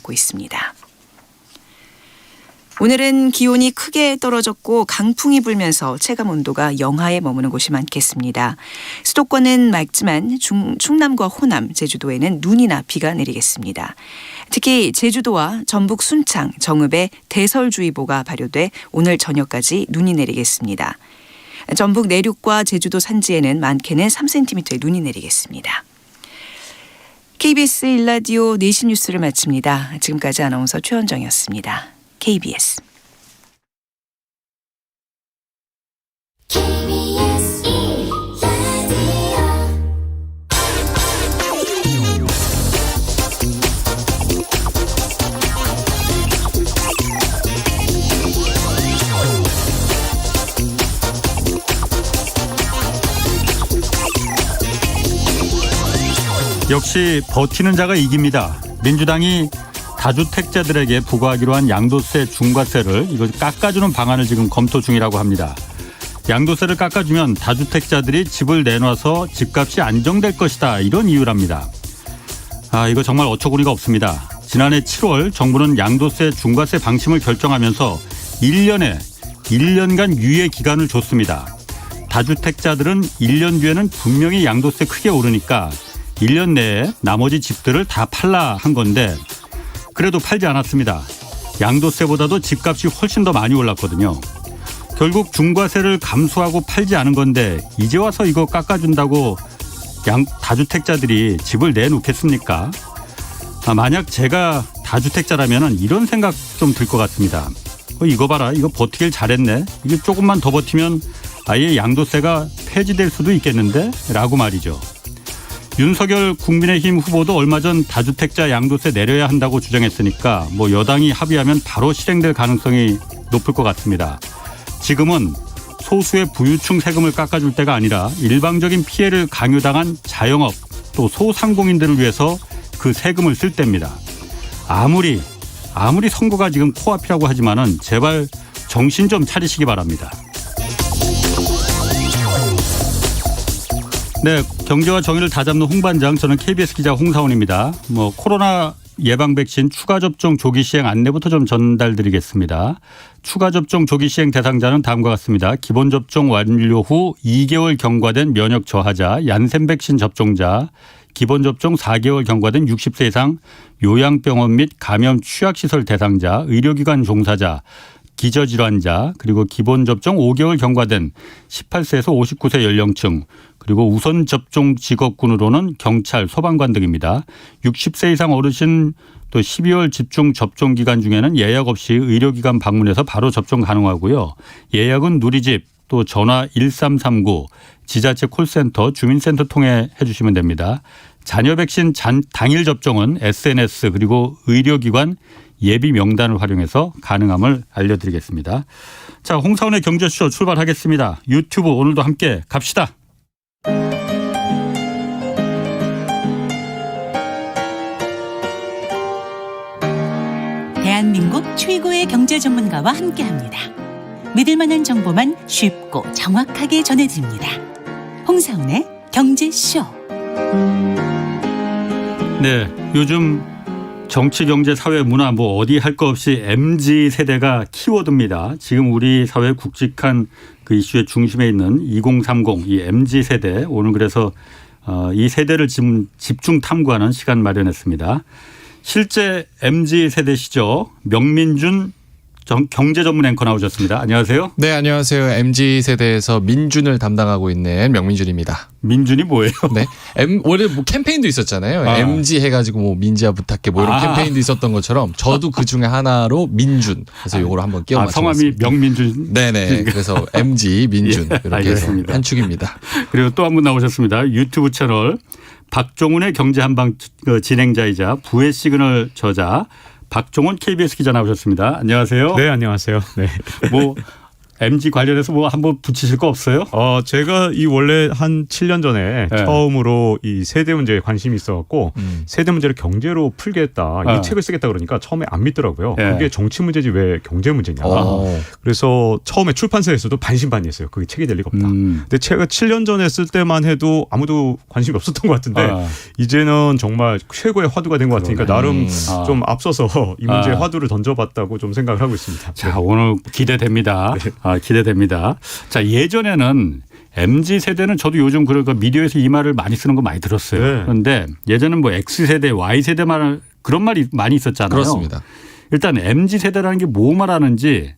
받고 있습니다. 오늘은 기온이 크게 떨어졌고 강풍이 불면서 체감온도가 영하에 머무는 곳이 많겠습니다. 수도권은 맑지만 충남과 호남, 제주도에는 눈이나 비가 내리겠습니다. 특히 제주도와 전북 순창, 정읍에 대설주의보가 발효돼 오늘 저녁까지 눈이 내리겠습니다. 전북 내륙과 제주도 산지에는 많게는 3cm의 눈이 내리겠습니다. KBS 1라디오 4시 뉴스를 마칩니다. 지금까지 아나운서 최원정이었습니다. KBS 역시 버티는 자가 이깁니다. 민주당이 다주택자들에게 부과하기로 한 양도세 중과세를 이거 깎아주는 방안을 지금 검토 중이라고 합니다. 양도세를 깎아주면 다주택자들이 집을 내놔서 집값이 안정될 것이다. 이런 이유랍니다. 이거 정말 어처구니가 없습니다. 지난해 7월 정부는 양도세 중과세 방침을 결정하면서 1년간 유예 기간을 줬습니다. 다주택자들은 1년 뒤에는 분명히 양도세 크게 오르니까 1년 내에 나머지 집들을 다 팔라 한 건데 그래도 팔지 않았습니다. 양도세보다도 집값이 훨씬 더 많이 올랐거든요. 결국 중과세를 감수하고 팔지 않은 건데 이제 와서 이거 깎아준다고 다주택자들이 집을 내놓겠습니까? 만약 제가 다주택자라면 이런 생각 좀 들 것 같습니다. 이거 봐라, 이거 버티길 잘했네. 이게 조금만 더 버티면 아예 양도세가 폐지될 수도 있겠는데? 라고 말이죠. 윤석열 국민의힘 후보도 얼마 전 다주택자 양도세 내려야 한다고 주장했으니까 여당이 합의하면 바로 실행될 가능성이 높을 것 같습니다. 지금은 소수의 부유층 세금을 깎아줄 때가 아니라 일방적인 피해를 강요당한 자영업 또 소상공인들을 위해서 그 세금을 쓸 때입니다. 아무리 선거가 지금 코앞이라고 하지만은 제발 정신 좀 차리시기 바랍니다. 네, 경제와 정의를 다잡는 홍반장, 저는 KBS 기자 홍사원입니다. 코로나 예방 백신 추가 접종 조기 시행 안내부터 좀 전달드리겠습니다. 추가 접종 조기 시행 대상자는 다음과 같습니다. 기본 접종 완료 후 2개월 경과된 면역 저하자, 얀센 백신 접종자, 기본 접종 4개월 경과된 60세 이상 요양병원 및 감염 취약시설 대상자, 의료기관 종사자, 기저질환자, 그리고 기본 접종 5개월 경과된 18세에서 59세 연령층, 그리고 우선 접종 직업군으로는 경찰, 소방관 등입니다. 60세 이상 어르신 또 12월 집중 접종 기간 중에는 예약 없이 의료기관 방문해서 바로 접종 가능하고요. 예약은 누리집 또 전화 1339, 지자체 콜센터, 주민센터 통해 해주시면 됩니다. 자녀 백신 당일 접종은 SNS 그리고 의료기관 예비 명단을 활용해서 가능함을 알려드리겠습니다. 자, 홍사원의 경제쇼 출발하겠습니다. 유튜브 오늘도 함께 갑시다. 대한민국 최고의 경제 전문가와 함께합니다. 믿을 만한 정보만 쉽고 정확하게 전해드립니다. 홍사원의 경제쇼. 네, 요즘 정치, 경제, 사회, 문화 어디 할 거 없이 MZ세대가 키워드입니다. 지금 우리 사회 굵직한 그 이슈의 중심에 있는 2030, 이 MZ세대. 오늘 그래서 이 세대를 지금 집중 탐구하는 시간 마련했습니다. 실제 MZ세대시죠. 명민준 경제 전문 앵커 나오셨습니다. 안녕하세요. 네, 안녕하세요. MZ세대에서 민준을 담당하고 있는 명민준입니다. 민준이 뭐예요? 네. 원래 캠페인도 있었잖아요. MZ 해가지고 민지야 부탁해 이런 캠페인도 있었던 것처럼 저도 그 중에 하나로 민준. 그래서 요거를 한번 끼워 맞춰봤습니다. 성함이 명민준. 네네. 그래서 MZ 민준. 예, 이렇게 해서 한 축입니다. 그리고 또 한 분 나오셨습니다. 유튜브 채널 박종훈의 경제 한방 진행자이자 부의 시그널 저자 박종훈 KBS 기자 나오셨습니다. 안녕하세요. 네, 안녕하세요. 네. MG 관련해서 뭐 한번 붙이실 거 없어요? 제가 이 원래 한 7년 전에 네. 처음으로 이 세대 문제에 관심이 있어갖고 세대 문제를 경제로 풀겠다 이 책을 쓰겠다 그러니까 처음에 안 믿더라고요. 네. 그게 정치 문제지 왜 경제 문제냐. 그래서 처음에 출판사에서도 반신반의했어요. 그게 책이 될 리가 없다. 근데 제가 7년 전에 쓸 때만 해도 아무도 관심이 없었던 것 같은데 이제는 정말 최고의 화두가 된 것 같으니까 나름 좀 앞서서 이 문제에 화두를 던져봤다고 좀 생각을 하고 있습니다. 자, 오늘 기대됩니다. 네. 기대됩니다. 자, 예전에는 MZ 세대는 저도 요즘 그러니까 미디어에서 이 말을 많이 쓰는 거 많이 들었어요. 네. 그런데 예전엔 뭐 X세대, Y세대 말 그런 말이 많이 있었잖아요. 그렇습니다. 일단 MZ 세대라는 게 뭐 말하는지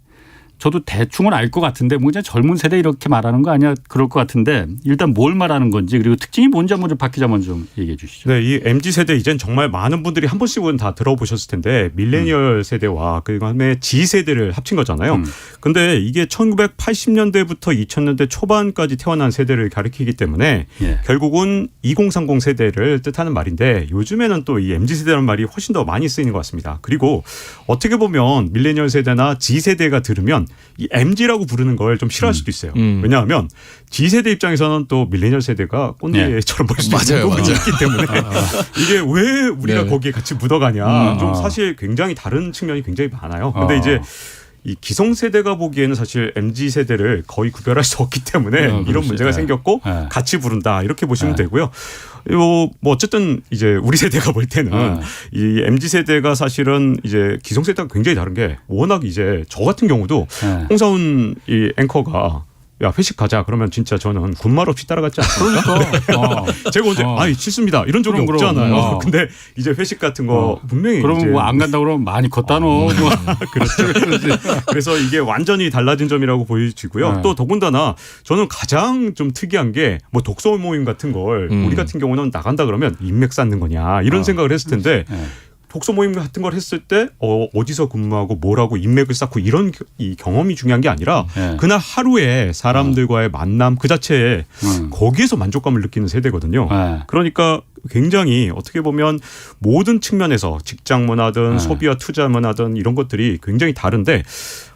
저도 대충은 알 것 같은데 뭐 그냥 젊은 세대 이렇게 말하는 거 아니야 그럴 것 같은데 일단 뭘 말하는 건지 그리고 특징이 뭔지 한번 좀 박 기자 먼저 좀 얘기해 주시죠. 네, 이 MZ 세대 이젠 정말 많은 분들이 한 번씩은 다 들어보셨을 텐데 밀레니얼 세대와 그다음에 Z 세대를 합친 거잖아요. 근데 이게 1980년대부터 2000년대 초반까지 태어난 세대를 가리키기 때문에 예. 결국은 2030 세대를 뜻하는 말인데 요즘에는 또 이 MZ 세대라는 말이 훨씬 더 많이 쓰이는 것 같습니다. 그리고 어떻게 보면 밀레니얼 세대나 Z 세대가 들으면 이 MZ라고 부르는 걸 좀 싫어할 수도 있어요. 왜냐하면 Z 세대 입장에서는 또 밀레니얼 세대가 꼰대처럼 보일 수 있는 부분이 있기 때문에 이게 왜 우리가 네. 거기에 같이 묻어가냐. 좀 사실 굉장히 다른 측면이 굉장히 많아요. 근데 이제 이 기성세대가 보기에는 사실 MZ세대를 거의 구별할 수 없기 때문에 이런 그렇지. 문제가 생겼고 네. 같이 부른다 이렇게 보시면 되고요. 뭐 어쨌든 이제 우리 세대가 볼 때는 이 MZ세대가 사실은 이제 기성세대가 굉장히 다른 게 워낙 이제 저 같은 경우도 홍사훈 이 앵커가 야 회식 가자 그러면 진짜 저는 군말 없이 따라갔지 않습니까? 그러니까. 제가 언제 아이 싫습니다 이런 적이 그럼. 없잖아요. 근데 이제 회식 같은 거 분명히 그러면 이제 뭐 안 간다 그러면 많이 컸다 너. 그렇죠. 그래서 이게 완전히 달라진 점이라고 보여지고요. 네. 또 더군다나 저는 가장 좀 특이한 게 뭐 독서 모임 같은 걸 우리 같은 경우는 나간다 그러면 인맥 쌓는 거냐 이런 생각을 했을 텐데 독서 모임 같은 걸 했을 때 어디서 근무하고 뭘 하고 인맥을 쌓고 이런 이 경험이 중요한 게 아니라 그날 하루에 사람들과의 만남 그 자체에 거기에서 만족감을 느끼는 세대거든요. 그러니까 굉장히 어떻게 보면 모든 측면에서 직장 문화든 소비와 투자 문화든 이런 것들이 굉장히 다른데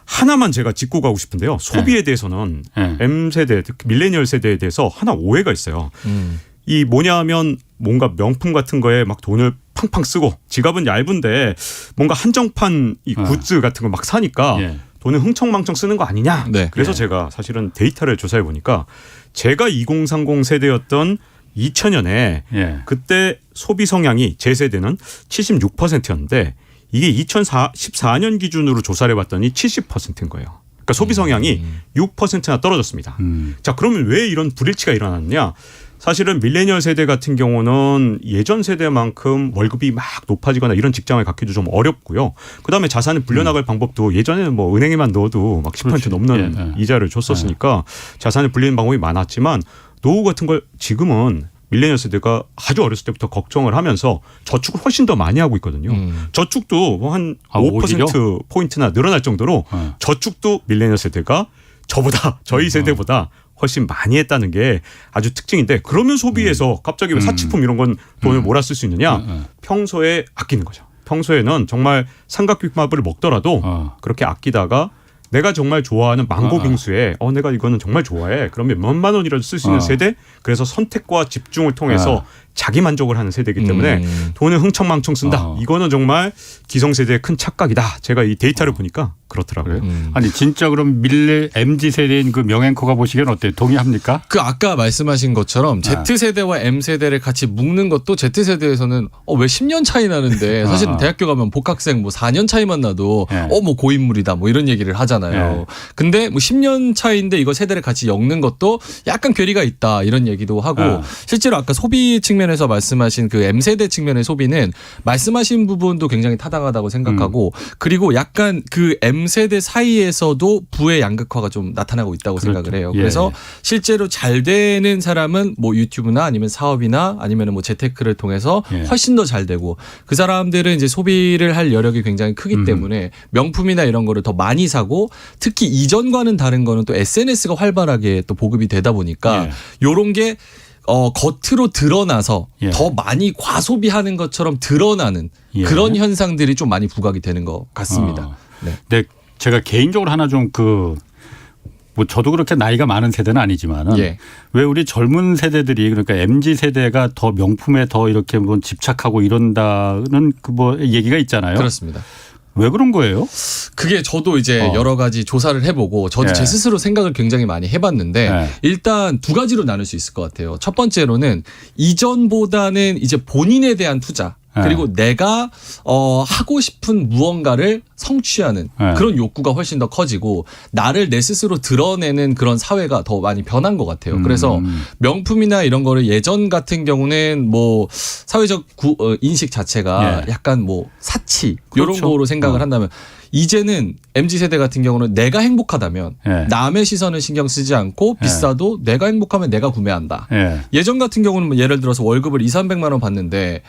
하나만 제가 짚고 가고 싶은데요. 소비에 대해서는 M세대, 밀레니얼 세대에 대해서 하나 오해가 있어요. 이 뭐냐면 뭔가 명품 같은 거에 막 돈을 팡팡 쓰고 지갑은 얇은데 뭔가 한정판 이 굿즈 같은 거 막 사니까 돈을 흥청망청 쓰는 거 아니냐. 네. 그래서 제가 사실은 데이터를 조사해 보니까 제가 2030 세대였던 2000년에 그때 소비 성향이 제 세대는 76%였는데 이게 2014년 기준으로 조사를 해봤더니 70%인 거예요. 그러니까 소비 성향이 6%나 떨어졌습니다. 자, 그러면 왜 이런 불일치가 일어났느냐? 사실은 밀레니얼 세대 같은 경우는 예전 세대만큼 월급이 막 높아지거나 이런 직장을 갖기도 좀 어렵고요. 그다음에 자산을 불려나갈 방법도 예전에는 뭐 은행에만 넣어도 막 10% 넘는 이자를 줬었으니까 자산을 불리는 방법이 많았지만 노후 같은 걸 지금은 밀레니얼 세대가 아주 어렸을 때부터 걱정을 하면서 저축을 훨씬 더 많이 하고 있거든요. 저축도 뭐 한 5%포인트나 늘어날 정도로 저축도 밀레니얼 세대가 저희 세대보다 훨씬 많이 했다는 게 아주 특징인데 그러면 소비에서 갑자기 왜 사치품 이런 건 돈을 몰아쓸 수 있느냐. 평소에 아끼는 거죠. 평소에는 정말 삼각김밥을 먹더라도 그렇게 아끼다가 내가 정말 좋아하는 망고 빙수에 내가 이거는 정말 좋아해. 그러면 몇만 원이라도 쓸 수 있는 세대. 그래서 선택과 집중을 통해서 자기 만족을 하는 세대이기 때문에 돈을 흥청망청 쓴다. 이거는 정말 기성세대의 큰 착각이다. 제가 이 데이터를 보니까 그렇더라고요. 아니 진짜 그럼 MZ 세대인 그 명앵커가 보시기엔 어때요? 동의합니까? 그 아까 말씀하신 것처럼 Z세대와 M세대를 같이 묶는 것도 Z세대에서는 왜 10년 차이 나는데 사실은 대학교 가면 복학생 뭐 4년 차이만 나도 뭐 고인물이다 뭐 이런 얘기를 하잖아요. 근데 뭐 10년 차이인데 이거 세대를 같이 엮는 것도 약간 괴리가 있다 이런 얘기도 하고 실제로 아까 소비 측면에서 말씀하신 그 M세대 측면의 소비는 말씀하신 부분도 굉장히 타당하다고 생각하고 그리고 약간 그 M세대 사이에서도 부의 양극화가 좀 나타나고 있다고 생각을 해요. 그래서 실제로 잘 되는 사람은 뭐 유튜브나 아니면 사업이나 아니면 뭐 재테크를 통해서 훨씬 더 잘 되고 그 사람들은 이제 소비를 할 여력이 굉장히 크기 때문에 명품이나 이런 거를 더 많이 사고 특히 이전과는 다른 거는 또 SNS가 활발하게 또 보급이 되다 보니까 요런 게 겉으로 드러나서 더 많이 과소비하는 것처럼 드러나는 그런 현상들이 좀 많이 부각이 되는 것 같습니다. 네, 제가 개인적으로 하나 좀 뭐 저도 그렇게 나이가 많은 세대는 아니지만은 예. 왜 우리 젊은 세대들이 그러니까 MZ 세대가 더 명품에 더 이렇게 뭐 집착하고 이런다는 그 뭐 얘기가 있잖아요. 그렇습니다. 왜 그런 거예요? 그게 저도 이제 여러 가지 조사를 해보고 저도 예. 제 스스로 생각을 굉장히 많이 해봤는데 예. 일단 두 가지로 나눌 수 있을 것 같아요. 첫 번째로는 이전보다는 이제 본인에 대한 투자 그리고 내가 하고 싶은 무언가를 성취하는 그런 욕구가 훨씬 더 커지고 나를 내 스스로 드러내는 그런 사회가 더 많이 변한 것 같아요. 그래서 명품이나 이런 거를 예전 같은 경우는 뭐 사회적 인식 자체가 약간 뭐 사치 그렇죠. 이런 거로 생각을 한다면 이제는 MZ세대 같은 경우는 내가 행복하다면 남의 시선을 신경 쓰지 않고 비싸도 내가 행복하면 내가 구매한다. 예전 같은 경우는 뭐 예를 들어서 월급을 200~300만 원 받는데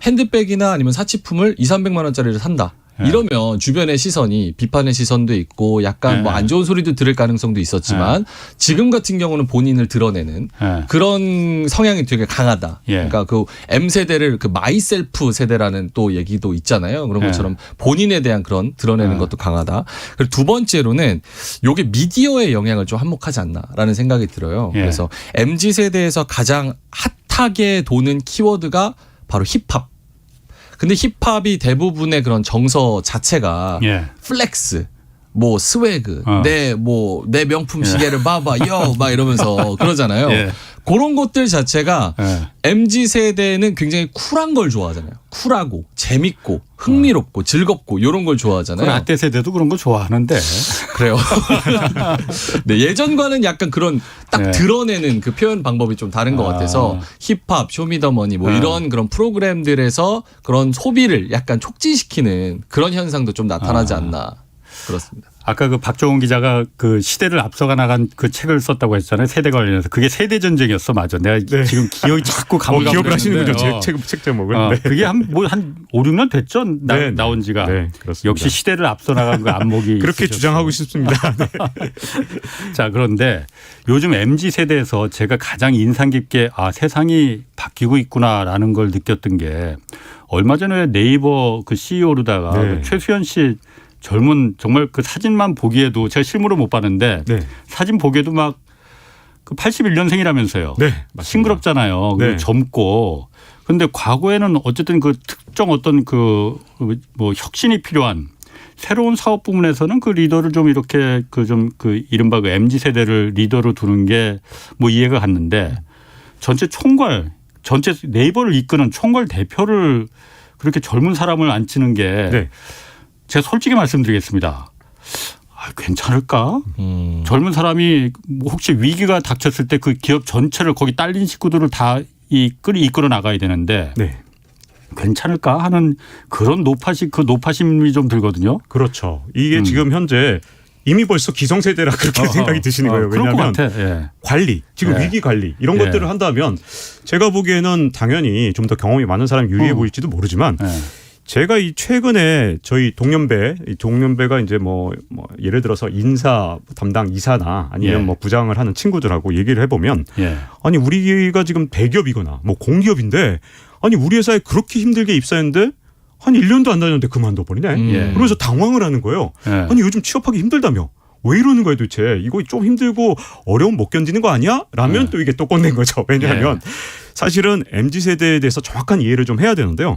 핸드백이나 아니면 사치품을 200~300만 원짜리를 산다. 이러면 주변의 시선이 비판의 시선도 있고 약간 뭐 안 좋은 소리도 들을 가능성도 있었지만 지금 같은 경우는 본인을 드러내는 그런 성향이 되게 강하다. 그러니까 그 M세대를 그 마이셀프 세대라는 또 얘기도 있잖아요. 그런 것처럼 본인에 대한 그런 드러내는 것도 강하다. 그리고 두 번째로는 요게 미디어의 영향을 좀 한몫하지 않나라는 생각이 들어요. 그래서 MZ세대에서 가장 핫하게 도는 키워드가 바로 힙합. 근데 힙합이 대부분의 그런 정서 자체가 플렉스, 뭐 스웨그, 내 명품 시계를 봐봐, 막 이러면서 그러잖아요. 그런 것들 자체가 MZ 세대는 굉장히 쿨한 걸 좋아하잖아요. 쿨하고 재밌고 흥미롭고 즐겁고 이런 걸 좋아하잖아요. 라떼 세대도 그런 거 좋아하는데. 그래요. 네, 예전과는 약간 그런 딱 드러내는 그 표현 방법이 좀 다른 것 같아서 힙합, 쇼미더머니 뭐 이런 그런 프로그램들에서 그런 소비를 약간 촉진시키는 그런 현상도 좀 나타나지 않나. 그렇습니다. 아까 그 박종훈 기자가 그 시대를 앞서가 나간 그 책을 썼다고 했잖아요. 세대 관련해서. 그게 세대 전쟁이었어. 맞아. 내가 지금 기억이 자꾸 가물가물. 기억을 하시는군요. 책 제목을. 그게 한 5, 6년 됐죠. 나온 지가. 그렇습니다. 역시 시대를 앞서 나간 그 안목이. 그렇게 있으셨어요. 주장하고 싶습니다. 자, 그런데 요즘 MZ 세대에서 제가 가장 인상 깊게 세상이 바뀌고 있구나라는 걸 느꼈던 게 얼마 전에 네이버 그 CEO로다가 그 최수연 씨 젊은 정말 그 사진만 보기에도 제가 실물을 못 봤는데 사진 보기에도 막 그 81년생이라면서요. 네, 맞습니다. 싱그럽잖아요. 젊고. 그런데 과거에는 어쨌든 그 특정 어떤 그 뭐 혁신이 필요한 새로운 사업 부문에서는 그 리더를 좀 이렇게 그 좀 그 이른바 그 MZ 세대를 리더로 두는 게 뭐 이해가 갔는데 전체 네이버를 이끄는 총괄 대표를 그렇게 젊은 사람을 앉히는 게 제가 솔직히 말씀드리겠습니다. 괜찮을까? 젊은 사람이 혹시 위기가 닥쳤을 때 그 기업 전체를 거기 딸린 식구들을 다 이끌어 나가야 되는데 괜찮을까 하는 그런 노파심이 좀 들거든요. 그렇죠. 이게 지금 현재 이미 벌써 기성세대라 그렇게 생각이 드시는 거예요. 왜냐하면 관리, 지금 위기 관리 이런 것들을 한다면 제가 보기에는 당연히 좀 더 경험이 많은 사람이 유리해 보일지도 모르지만 제가 이 최근에 저희 동년배가 이제 뭐 예를 들어서 인사 담당 이사나 아니면 뭐 부장을 하는 친구들하고 얘기를 해보면 아니 우리가 지금 대기업이거나 뭐 공기업인데 아니 우리 회사에 그렇게 힘들게 입사했는데 한 1년도 안 다녔는데 그만둬 버리네. 그러면서 당황을 하는 거예요. 아니 요즘 취업하기 힘들다며. 왜 이러는 거야 도대체. 이거 좀 힘들고 어려움 못 견디는 거 아니야? 라면 또 이게 또 꼰대인 거죠. 왜냐하면 사실은 MZ세대에 대해서 정확한 이해를 좀 해야 되는데요.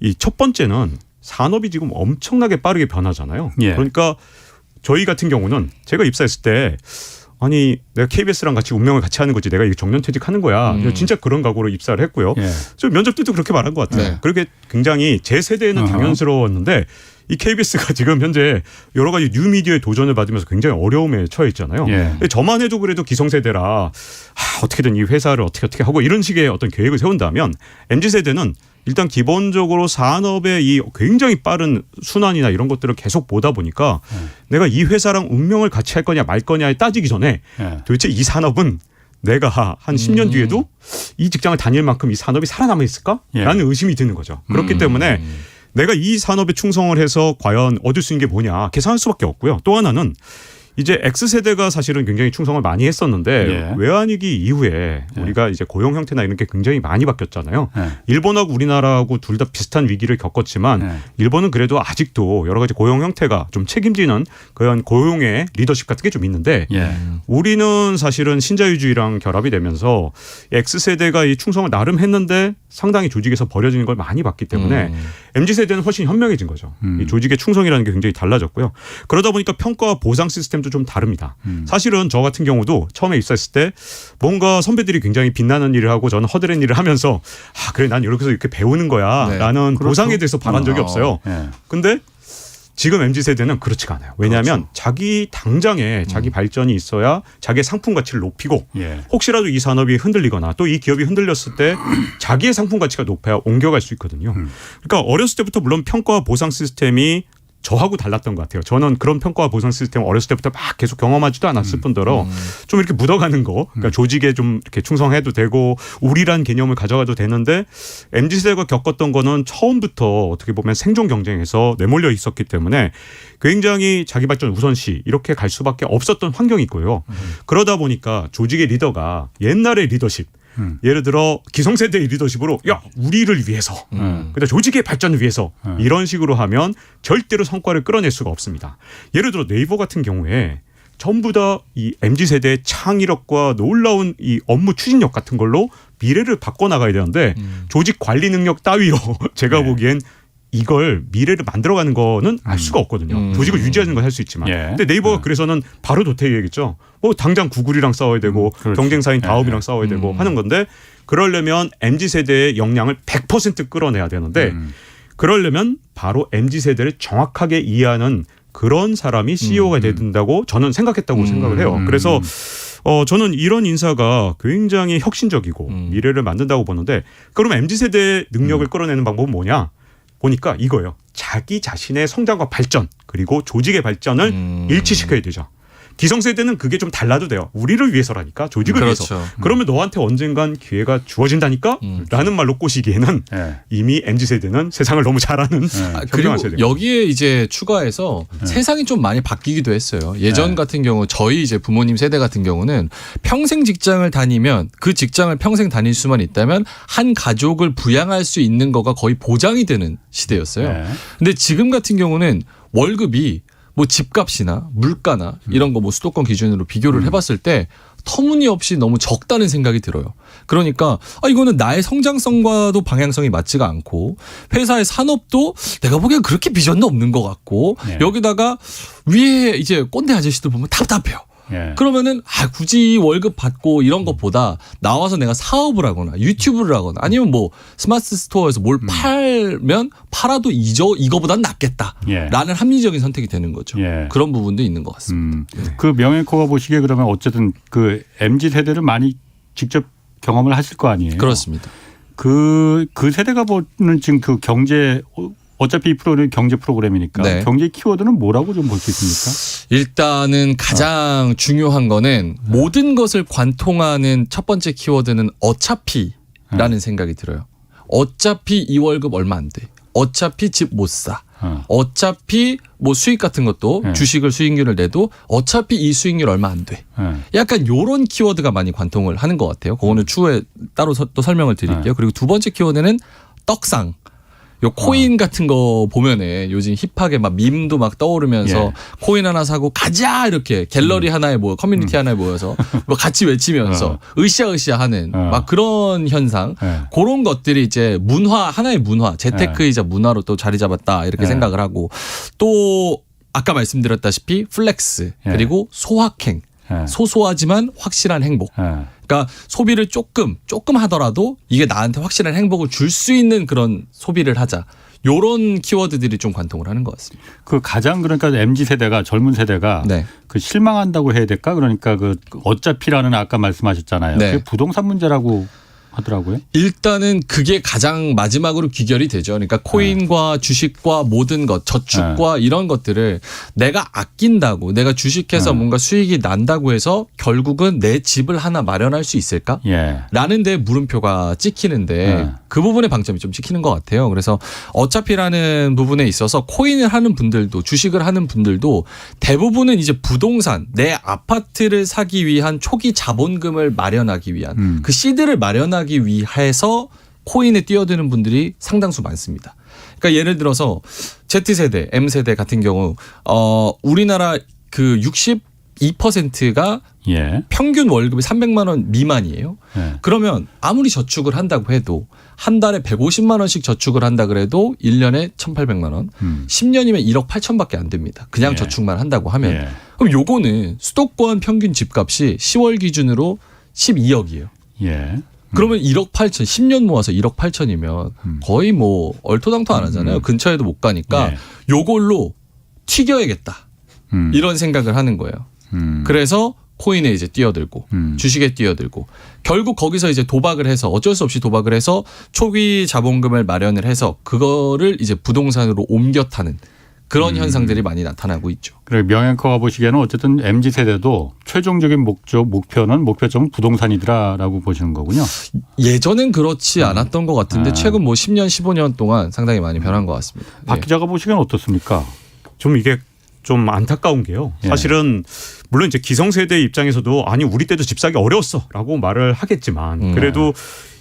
이 첫 번째는 산업이 지금 엄청나게 빠르게 변하잖아요. 그러니까 저희 같은 경우는 제가 입사했을 때 아니 내가 KBS랑 같이 운명을 같이 하는 거지 내가 이거 정년퇴직하는 거야. 진짜 그런 각오로 입사를 했고요. 저 면접들도 그렇게 말한 것 같아요. 그렇게 굉장히 제 세대에는 당연스러웠는데 이 KBS가 지금 현재 여러 가지 뉴미디어의 도전을 받으면서 굉장히 어려움에 처해 있잖아요. 저만 해도 그래도 기성세대라 어떻게든 이 회사를 어떻게 하고 이런 식의 어떤 계획을 세운다면 MZ세대는 일단 기본적으로 산업의 이 굉장히 빠른 순환이나 이런 것들을 계속 보다 보니까 내가 이 회사랑 운명을 같이 할 거냐 말 거냐에 따지기 전에 도대체 이 산업은 내가 한 10년 뒤에도 이 직장을 다닐 만큼 이 산업이 살아남아 있을까? 라는 의심이 드는 거죠. 그렇기 때문에 내가 이 산업에 충성을 해서 과연 얻을 수 있는 게 뭐냐 계산할 수밖에 없고요. 또 하나는 이제 X세대가 사실은 굉장히 충성을 많이 했었는데 예. 외환위기 이후에 예. 우리가 이제 고용 형태나 이런 게 굉장히 많이 바뀌었잖아요. 예. 일본하고 우리나라하고 둘 다 비슷한 위기를 겪었지만 예. 일본은 그래도 아직도 여러 가지 고용 형태가 좀 책임지는 그런 고용의 리더십 같은 게 좀 있는데 예. 우리는 사실은 신자유주의랑 결합이 되면서 X세대가 이 충성을 나름 했는데 상당히 조직에서 버려지는 걸 많이 봤기 때문에 MZ세대는 훨씬 현명해진 거죠. 이 조직의 충성이라는 게 굉장히 달라졌고요. 그러다 보니까 평가와 보상 시스템도 좀 다릅니다. 사실은 저 같은 경우도 처음에 입사했을 때 뭔가 선배들이 굉장히 빛나는 일을 하고 저는 허드렛 일을 하면서 그래 난 이렇게 해서 이렇게 배우는 거야 네. 라는 그렇죠. 보상에 대해서 바란 적이 없어요. 예. 근데 지금 MZ세대는 그렇지가 않아요. 왜냐하면 자기 당장에 자기 발전이 있어야 자기의 상품 가치를 높이고 예. 혹시라도 이 산업이 흔들리거나 또 이 기업이 흔들렸을 때 자기의 상품 가치가 높아야 옮겨갈 수 있거든요. 그러니까 어렸을 때부터 물론 평가와 보상 시스템이 저하고 달랐던 것 같아요. 저는 그런 평가와 보상 시스템 어렸을 때부터 막 계속 경험하지도 않았을 뿐더러 좀 이렇게 묻어가는 거, 그러니까 조직에 좀 이렇게 충성해도 되고 우리란 개념을 가져가도 되는데 MZ세대가 겪었던 거는 처음부터 어떻게 보면 생존 경쟁에서 내몰려 있었기 때문에 굉장히 자기 발전 우선시 이렇게 갈 수밖에 없었던 환경이 있고요. 그러다 보니까 조직의 리더가 옛날의 리더십 예를 들어 기성세대의 리더십으로 야 우리를 위해서 그다음 조직의 발전을 위해서 이런 식으로 하면 절대로 성과를 끌어낼 수가 없습니다. 예를 들어 네이버 같은 경우에 전부 다 이 MZ세대의 창의력과 놀라운 이 업무 추진력 같은 걸로 미래를 바꿔나가야 되는데 조직 관리 능력 따위로 제가 보기엔 이걸 미래를 만들어가는 거는 알 수가 없거든요. 조직을 유지하는 건 할 수 있지만. 예. 근데 네이버가 그래서는 바로 도태해야겠죠. 뭐 당장 구글이랑 싸워야 되고 그렇지. 경쟁사인 다음이랑 예. 싸워야 되고 하는 건데 그러려면 MZ세대의 역량을 100% 끌어내야 되는데 그러려면 바로 MZ세대를 정확하게 이해하는 그런 사람이 CEO가 돼야 된다고 저는 생각했다고 생각을 해요. 그래서 저는 이런 인사가 굉장히 혁신적이고 미래를 만든다고 보는데 그러면 MZ세대의 능력을 끌어내는 방법은 뭐냐? 보니까 이거예요. 자기 자신의 성장과 발전 그리고 조직의 발전을 일치시켜야 되죠. 기성세대는 그게 좀 달라도 돼요. 우리를 위해서라니까 조직을 그렇죠. 위해서. 그러면 너한테 언젠간 기회가 주어진다니까 라는 말로 꼬시기에는 예. 이미 MZ세대는 세상을 너무 잘 아는 그리고 현명한 세대입니다. 여기에 이제 추가해서 세상이 좀 많이 바뀌기도 했어요. 예전 같은 경우 저희 이제 부모님 세대 같은 경우는 평생 직장을 다니면 그 직장을 평생 다닐 수만 있다면 한 가족을 부양할 수 있는 거가 거의 보장이 되는 시대였어요. 예. 근데 지금 같은 경우는 월급이 뭐 집값이나 물가나 이런 거 뭐 수도권 기준으로 비교를 해봤을 때 터무니없이 너무 적다는 생각이 들어요. 그러니까 이거는 나의 성장성과도 방향성이 맞지가 않고 회사의 산업도 내가 보기엔 그렇게 비전도 없는 것 같고 네. 여기다가 위에 이제 꼰대 아저씨들 보면 답답해요. 예. 그러면은 굳이 월급 받고 이런 것보다 나와서 내가 사업을 하거나 유튜브를 하거나 아니면 뭐 스마트 스토어에서 뭘 팔면 팔아도 이거보단 낫겠다라는 합리적인 선택이 되는 거죠. 예. 그런 부분도 있는 것 같습니다. 그 명예코가 보시기에 그러면 어쨌든 그 MZ 세대를 많이 직접 경험을 하실 거 아니에요. 그렇습니다. 그 세대가 보는 지금 그 경제 어차피 이 프로는 경제 프로그램이니까 네. 경제 키워드는 뭐라고 좀 볼 수 있습니까? 일단은 가장 중요한 거는 모든 것을 관통하는 첫 번째 키워드는 어차피라는 생각이 들어요. 어차피 이 월급 얼마 안 돼. 어차피 집 못 사. 어차피 뭐 수익 같은 것도 주식을 수익률을 내도 어차피 이 수익률 얼마 안 돼. 약간 요런 키워드가 많이 관통을 하는 것 같아요. 그거는 추후에 따로 또 설명을 드릴게요. 그리고 두 번째 키워드는 떡상. 요 코인 같은 거 보면은 요즘 힙하게 막 밈도 막 떠오르면서 코인 하나 사고 가자 이렇게 갤러리 하나에 모여 커뮤니티 하나에 모여서 뭐 같이 외치면서 으쌰으쌰 하는 막 그런 현상 그런 것들이 이제 문화 하나의 문화 재테크이자 문화로 또 자리 잡았다 이렇게 생각을 하고 또 아까 말씀드렸다시피 플렉스 그리고 소확행 소소하지만 확실한 행복. 그러니까 소비를 조금 하더라도 이게 나한테 확실한 행복을 줄 수 있는 그런 소비를 하자. 요런 키워드들이 좀 관통을 하는 것 같습니다. 그 가장 그러니까 MZ 세대가 젊은 세대가 네. 그 실망한다고 해야 될까? 그러니까 그 어차피라는 아까 말씀하셨잖아요. 네. 그게 부동산 문제라고 하더라고요. 일단은 그게 가장 마지막으로 귀결이 되죠. 그러니까 코인과 주식과 모든 것, 저축과 이런 것들을 내가 아낀다고, 내가 주식해서 뭔가 수익이 난다고 해서 결국은 내 집을 하나 마련할 수 있을까? 라는 데 물음표가 찍히는데 그 부분에 방점이 좀 찍히는 것 같아요. 그래서 어차피라는 부분에 있어서 코인을 하는 분들도, 주식을 하는 분들도 대부분은 이제 부동산, 내 아파트를 사기 위한 초기 자본금을 마련하기 위한 그 시드를 마련하기 위해서 코인에 뛰어드는 분들이 상당수 많습니다. 그러니까 예를 들어서 Z세대, M세대 같은 경우 우리나라 그 62%가 평균 월급이 300만 원 미만이에요. 그러면 아무리 저축을 한다고 해도 한 달에 150만 원씩 저축을 한다 그래도 1년에 1,800만 원, 10년이면 1억 8천밖에 안 됩니다. 그냥 저축만 한다고 하면. 그럼 요거는 수도권 평균 집값이 10월 기준으로 12억이에요. 그러면 1억 8천, 10년 모아서 1억 8천이면 거의 뭐 얼토당토 안 하잖아요. 근처에도 못 가니까 요걸로 튀겨야겠다. 이런 생각을 하는 거예요. 그래서 코인에 이제 뛰어들고 주식에 뛰어들고 결국 거기서 이제 도박을 해서 어쩔 수 없이 도박을 해서 초기 자본금을 마련을 해서 그거를 이제 부동산으로 옮겨 타는 그런 현상들이 많이 나타나고 있죠. 그래 명앵커가 보시기에는 어쨌든 MZ세대도 최종적인 목표는 목표점은 부동산이더라라고 보시는 거군요. 예전엔 그렇지 않았던 것 같은데 최근 뭐 10년, 15년 동안 상당히 많이 변한 것 같습니다. 박 기자가 보시기에는 어떻습니까? 좀 이게 좀 안타까운 게요. 사실은 물론 이제 기성세대 입장에서도 아니 우리 때도 집 사기 어려웠어라고 말을 하겠지만 그래도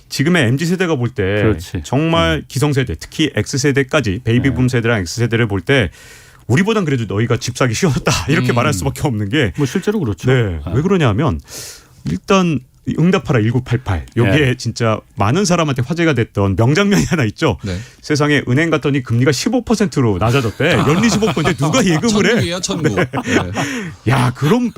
지금의 MZ세대가 볼 때 정말 기성세대 특히 X세대까지 베이비붐 세대랑 X세대를 볼 때 우리보단 그래도 너희가 집 사기 쉬웠다 이렇게 말할 수밖에 없는 게 뭐 실제로 그렇죠. 네. 왜 그러냐면 일단 응답하라 1988 여기에 진짜 많은 사람한테 화제가 됐던 명장면이 하나 있죠. 세상에 은행 갔더니 금리가 15%로 낮아졌대. 연리 15%인데 누가 예금을 해? 천국이에요, 천국. 야, 그럼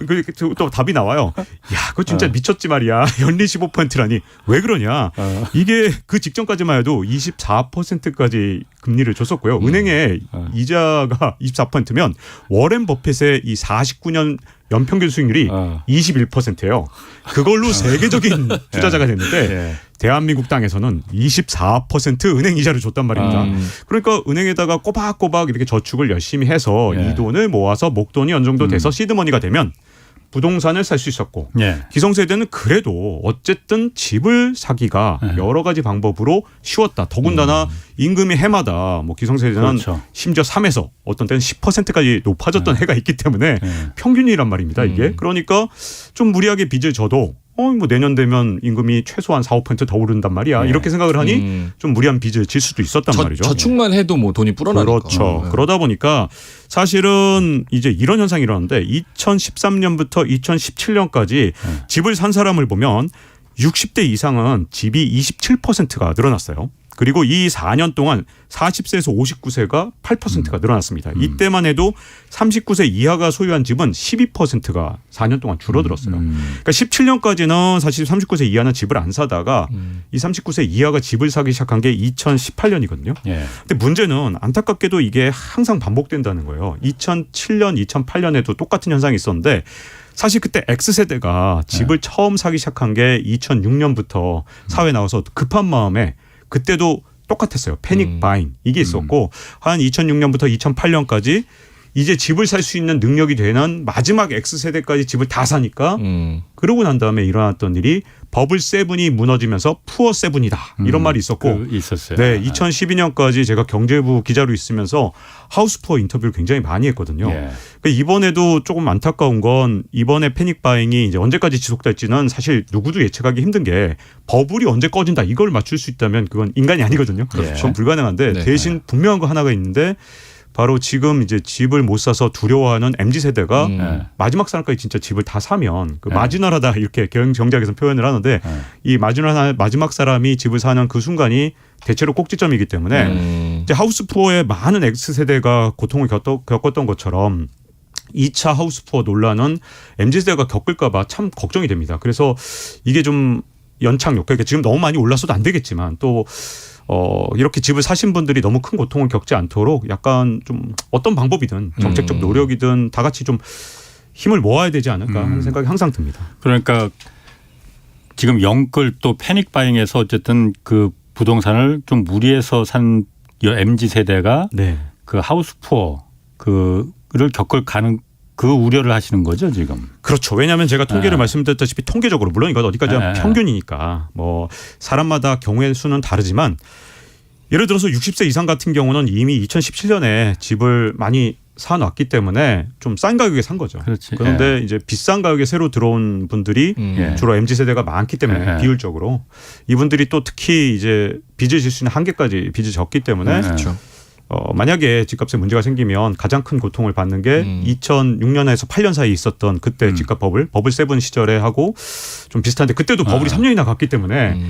또 답이 나와요. 야, 그거 진짜 미쳤지 말이야. 연리 15%라니. 왜 그러냐? 이게 그 직전까지만 해도 24%까지 금리를 줬었고요. 은행에 이자가 24%면 워렌 버핏의 이 49년 연평균 수익률이 21%예요. 그걸로 세계적인 투자자가 됐는데 대한민국 땅에서는 24% 은행 이자를 줬단 말입니다. 그러니까 은행에다가 꼬박꼬박 이렇게 저축을 열심히 해서 이 돈을 모아서 목돈이 어느 정도 돼서 시드머니가 되면 부동산을 살 수 있었고 기성세대는 그래도 어쨌든 집을 사기가 여러 가지 방법으로 쉬웠다. 더군다나 임금이 해마다 뭐 기성세대는 심지어 3에서 어떤 때는 10%까지 높아졌던 해가 있기 때문에 평균이란 말입니다. 이게. 그러니까 좀 무리하게 빚을 져도 뭐 내년 되면 임금이 최소한 4, 5%더 오른단 말이야. 이렇게 생각을 하니 좀 무리한 빚을 질 수도 있었단 말이죠. 저축만 해도 뭐 돈이 불어나니까. 그렇죠. 그러다 보니까 사실은 이제 이런 현상이 일어났는데 2013년부터 2017년까지 집을 산 사람을 보면 60대 이상은 집이 27%가 늘어났어요. 그리고 이 4년 동안 40세에서 59세가 8%가 늘어났습니다. 이때만 해도 39세 이하가 소유한 집은 12%가 4년 동안 줄어들었어요. 그러니까 17년까지는 사실 39세 이하는 집을 안 사다가 이 39세 이하가 집을 사기 시작한 게 2018년이거든요. 근데 문제는 안타깝게도 이게 항상 반복된다는 거예요. 2007년, 2008년에도 똑같은 현상이 있었는데 사실 그때 X세대가 집을 처음 사기 시작한 게 2006년부터 사회에 나와서 급한 마음에 그때도 똑같았어요. 패닉 바잉 이게 있었고 한 2006년부터 2008년까지 이제 집을 살 수 있는 능력이 되는 마지막 X세대까지 집을 다 사니까 그러고 난 다음에 일어났던 일이 버블 세븐이 무너지면서 푸어 세븐이다 이런 말이 있었고 있었어요. 네, 2012년까지 제가 경제부 기자로 있으면서 하우스푸어 인터뷰를 굉장히 많이 했거든요. 그러니까 이번에도 조금 안타까운 건 이번에 패닉 바잉이 이제 언제까지 지속될지는 사실 누구도 예측하기 힘든 게 버블이 언제 꺼진다 이걸 맞출 수 있다면 그건 인간이 아니거든요. 그건 불가능한데 대신 분명한 거 하나가 있는데 바로 지금 이제 집을 못 사서 두려워하는 MZ세대가 마지막 사람까지 진짜 집을 다 사면 그 마지노하다 이렇게 경제학에서 표현을 하는데 이 마지막 사람이 집을 사는 그 순간이 대체로 꼭지점이기 때문에 이제 하우스푸어의 많은 X세대가 고통을 겪었던 것처럼 2차 하우스푸어 논란은 MZ세대가 겪을까 봐 참 걱정이 됩니다. 그래서 이게 좀 연착륙 그러니까 지금 너무 많이 올랐어도 안 되겠지만 또 이렇게 집을 사신 분들이 너무 큰 고통을 겪지 않도록 약간 좀 어떤 방법이든 정책적 노력이든 다 같이 좀 힘을 모아야 되지 않을까 하는 생각이 항상 듭니다. 그러니까 지금 영끌 또 패닉 바잉에서 어쨌든 그 부동산을 좀 무리해서 산 MZ 세대가 네. 그 하우스 푸어 그를 겪을 가능 그 우려를 하시는 거죠 지금. 그렇죠. 왜냐하면 제가 통계를 말씀드렸다시피 통계적으로 물론 이건 어디까지나 평균이니까 뭐 사람마다 경우의 수는 다르지만 예를 들어서 60세 이상 같은 경우는 이미 2017년에 집을 많이 사놨기 때문에 좀 싼 가격에 산 거죠. 그렇지. 그런데 이제 비싼 가격에 새로 들어온 분들이 주로 MZ 세대가 많기 때문에 비율적으로 이분들이 또 특히 이제 빚을 질 수 있는 한계까지 빚이 적기 때문에 그렇죠. 만약에 집값에 문제가 생기면 가장 큰 고통을 받는 게 2006년에서 8년 사이에 있었던 그때 집값 버블 세븐 시절에 하고 좀 비슷한데 그때도 버블이 3년이나 갔기 때문에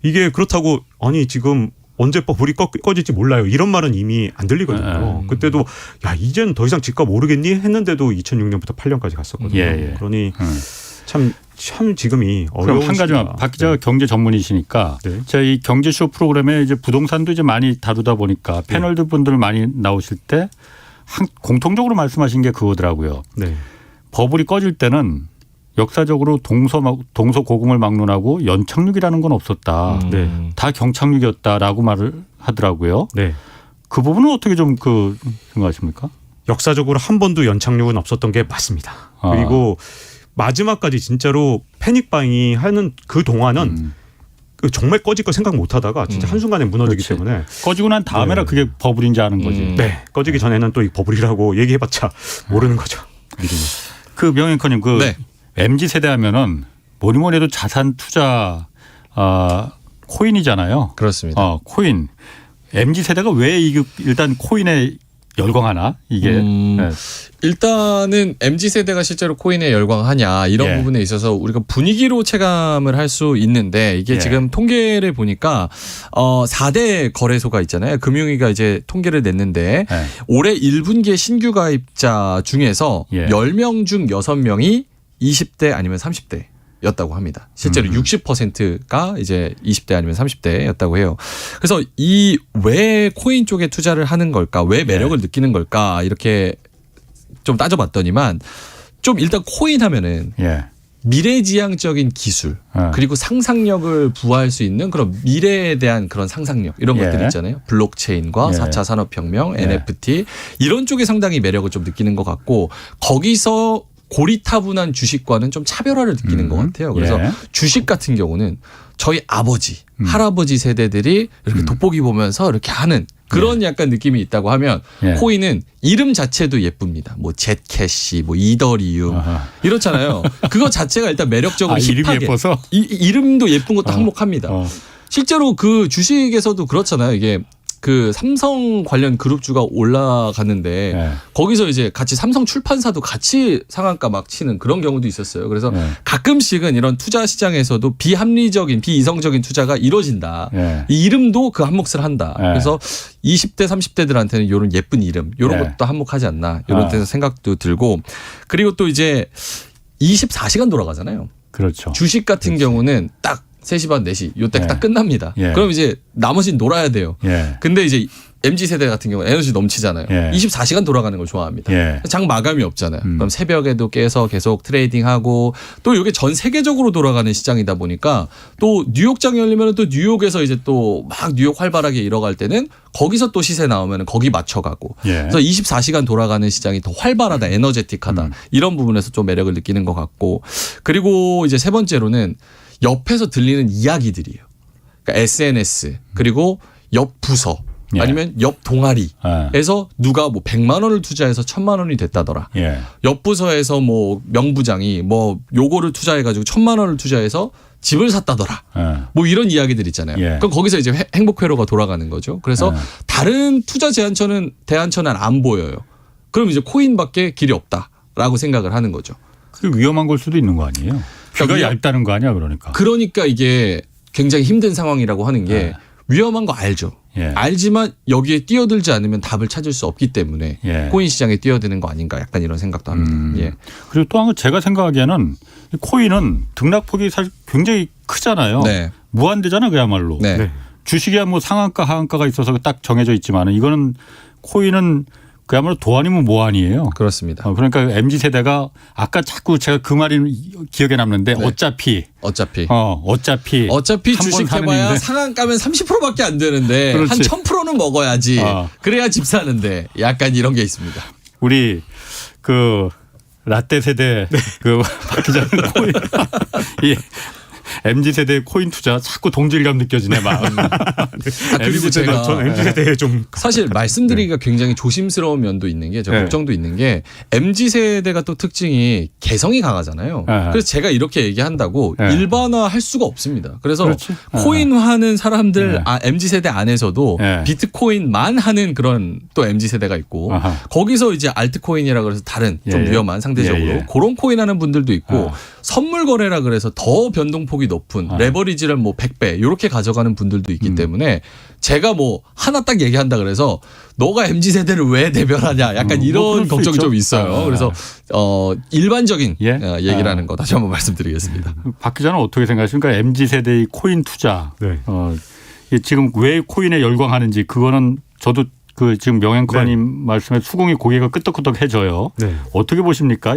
이게 그렇다고 아니 지금 언제 버블이 꺼질지 몰라요. 이런 말은 이미 안 들리거든요. 그때도 야 이제는 더 이상 집값 오르겠니 했는데도 2006년부터 8년까지 갔었거든요. 그러니 참 지금이 어려운 그럼 한 가지만 박 기자가 경제 전문이시니까 네. 제가 이 경제쇼 프로그램에 이제 부동산도 이제 많이 다루다 보니까 패널들 분들 많이 나오실 때 공통적으로 말씀하신 게 그거더라고요. 네. 버블이 꺼질 때는 역사적으로 동서고금을 막론하고 연착륙이라는 건 없었다. 네. 다 경착륙이었다라고 말을 하더라고요. 네. 그 부분은 어떻게 좀 생각하십니까? 역사적으로 한 번도 연착륙은 없었던 게 맞습니다. 그리고 마지막까지 진짜로 패닉 바잉이 하는 그 동안은 정말 꺼질 거 생각 못 하다가 진짜 한순간에 무너지기 그렇지. 때문에 꺼지고 난 다음에라 그게 버블인지 아는 거지. 네. 꺼지기 전에는 또 이 버블이라고 얘기해봤자 모르는 거죠. 그 명예커님 네. MZ 세대 하면은 뭐니 해도 자산 투자 코인이잖아요. 그렇습니다. 코인. MZ 세대가 왜 이게 일단 코인에 열광하나 이게. 네. 일단은 MZ 세대가 실제로 코인에 열광하냐 이런 부분에 있어서 우리가 분위기로 체감을 할 수 있는데 이게 지금 통계를 보니까 4대 거래소가 있잖아요. 금융위가 이제 통계를 냈는데 올해 1분기에 신규 가입자 중에서 10명 중 6명이 20대 아니면 30대였다고 합니다. 실제로 60%가 이제 20대 아니면 30대였다고 해요. 그래서 이 왜 코인 쪽에 투자를 하는 걸까? 왜 매력을 느끼는 걸까? 이렇게 좀 따져봤더니만 좀 일단 코인 하면은 미래지향적인 기술 그리고 상상력을 부화할 수 있는 그런 미래에 대한 그런 상상력 이런 것들 있잖아요. 블록체인과 4차 산업혁명, NFT 이런 쪽에 상당히 매력을 좀 느끼는 것 같고 거기서 고리타분한 주식과는 좀 차별화를 느끼는 것 같아요. 그래서 주식 같은 경우는 저희 아버지, 할아버지 세대들이 이렇게 돋보기 보면서 이렇게 하는 그런 약간 느낌이 있다고 하면 코인은 이름 자체도 예쁩니다. 뭐 젯캐시, 뭐 이더리움 이렇잖아요. 그거 자체가 일단 매력적으로 이름이 예뻐서 이름도 예쁜 것도 한몫합니다. 실제로 그 주식에서도 그렇잖아요. 이게 그 삼성 관련 그룹주가 올라갔는데 거기서 이제 같이 삼성 출판사도 같이 상한가 막 치는 그런 경우도 있었어요. 그래서 가끔씩은 이런 투자 시장에서도 비합리적인 비이성적인 투자가 이루어진다. 이 이름도 그 한몫을 한다. 그래서 20대 30대들한테는 이런 예쁜 이름 이런 것도 한몫하지 않나 이런 데서 생각도 들고 그리고 또 이제 24시간 돌아가잖아요. 그렇죠. 주식 같은 경우는 딱 3시 반 4시 요때 딱 끝납니다. 그럼 이제 나머지는 놀아야 돼요. 근데 이제 MZ세대 같은 경우는 에너지 넘치잖아요. 24시간 돌아가는 걸 좋아합니다. 장 마감이 없잖아요. 그럼 새벽에도 깨서 계속 트레이딩하고 또 이게 전 세계적으로 돌아가는 시장이다 보니까 또 뉴욕장이 열리면 또 뉴욕에서 이제 또 막 뉴욕 활발하게 일어갈 때는 거기서 또 시세 나오면 거기 맞춰가고 그래서 24시간 돌아가는 시장이 더 활발하다 에너제틱하다 이런 부분에서 좀 매력을 느끼는 것 같고 그리고 이제 세 번째로는 옆에서 들리는 이야기들이에요. 그러니까 SNS 그리고 옆 부서 아니면 옆 동아리에서 누가 뭐 100만 원을 투자해서 1000만 원이 됐다더라. 옆 부서에서 뭐 명부장이 뭐 요거를 투자해가지고 1000만 원을 투자해서 집을 샀다더라. 뭐 이런 이야기들 있잖아요. 그럼 거기서 이제 행복회로가 돌아가는 거죠. 그래서 다른 투자 대안처는 안 보여요. 그럼 이제 코인밖에 길이 없다라고 생각을 하는 거죠. 그게 위험한 걸 수도 있는 거 아니에요? 귀가 얇다는 거 아니야 그러니까. 그러니까 이게 굉장히 힘든 상황이라고 하는 게 위험한 거 알죠. 알지만 여기에 뛰어들지 않으면 답을 찾을 수 없기 때문에 코인 시장에 뛰어드는 거 아닌가 약간 이런 생각도 합니다. 그리고 또 한 거 제가 생각하기에는 코인은 등락폭이 사실 굉장히 크잖아요. 무한대잖아 그야말로. 주식이야 뭐 상한가 하한가가 있어서 딱 정해져 있지만은 이거는 코인은 그야말로 도 아니면 뭐 아니에요. 그렇습니다. 그러니까 MZ 세대가 아까 자꾸 제가 그 말이 기억에 남는데 네. 어차피 어차피 한번 주식 사는 해봐야 일인데. 상한 가면 30%밖에 안 되는데 그렇지. 한 1000%는 먹어야지. 그래야 집 사는데 약간 이런 게 있습니다. 우리 그 라떼 세대 그 박 기자는 코인 이 MZ 세대 코인 투자 자꾸 동질감 느껴지네 막. 그리고 제가 저는 MZ 세대에 좀 사실 말씀드리기가 굉장히 조심스러운 면도 있는 게 제가 네. 걱정도 있는 게 MZ 세대가 또 특징이 개성이 강하잖아요. 네. 그래서 제가 이렇게 얘기한다고 네. 일반화할 수가 없습니다. 그래서 그렇지. 코인화하는 사람들 네. MZ 세대 안에서도 네. 비트코인만 하는 그런 또 MZ 세대가 있고 아하. 거기서 이제 알트코인이라 그래서 다른 좀 예, 예. 위험한 상대적으로 예, 예. 그런 코인 하는 분들도 있고 아. 선물 거래라 그래서 더 변동폭이 높은 레버리지를 뭐 100배 이렇게 가져가는 분들도 있기 때문에 제가 뭐 하나 딱 얘기한다 그래서 너가 MZ 세대를 왜 대변하냐 약간 뭐 이런 그럴 수 걱정이 있죠. 좀 있어요. 아. 그래서 일반적인 예? 얘기라는 거 다시 한번 말씀드리겠습니다. 박 기자는 어떻게 생각하십니까? MZ 세대의 코인 투자. 네. 이게 지금 왜 코인에 열광하는지 그거는 저도 그 지금 명앵커님 말씀에 수긍이 고개가 끄덕끄덕해져요. 네. 어떻게 보십니까?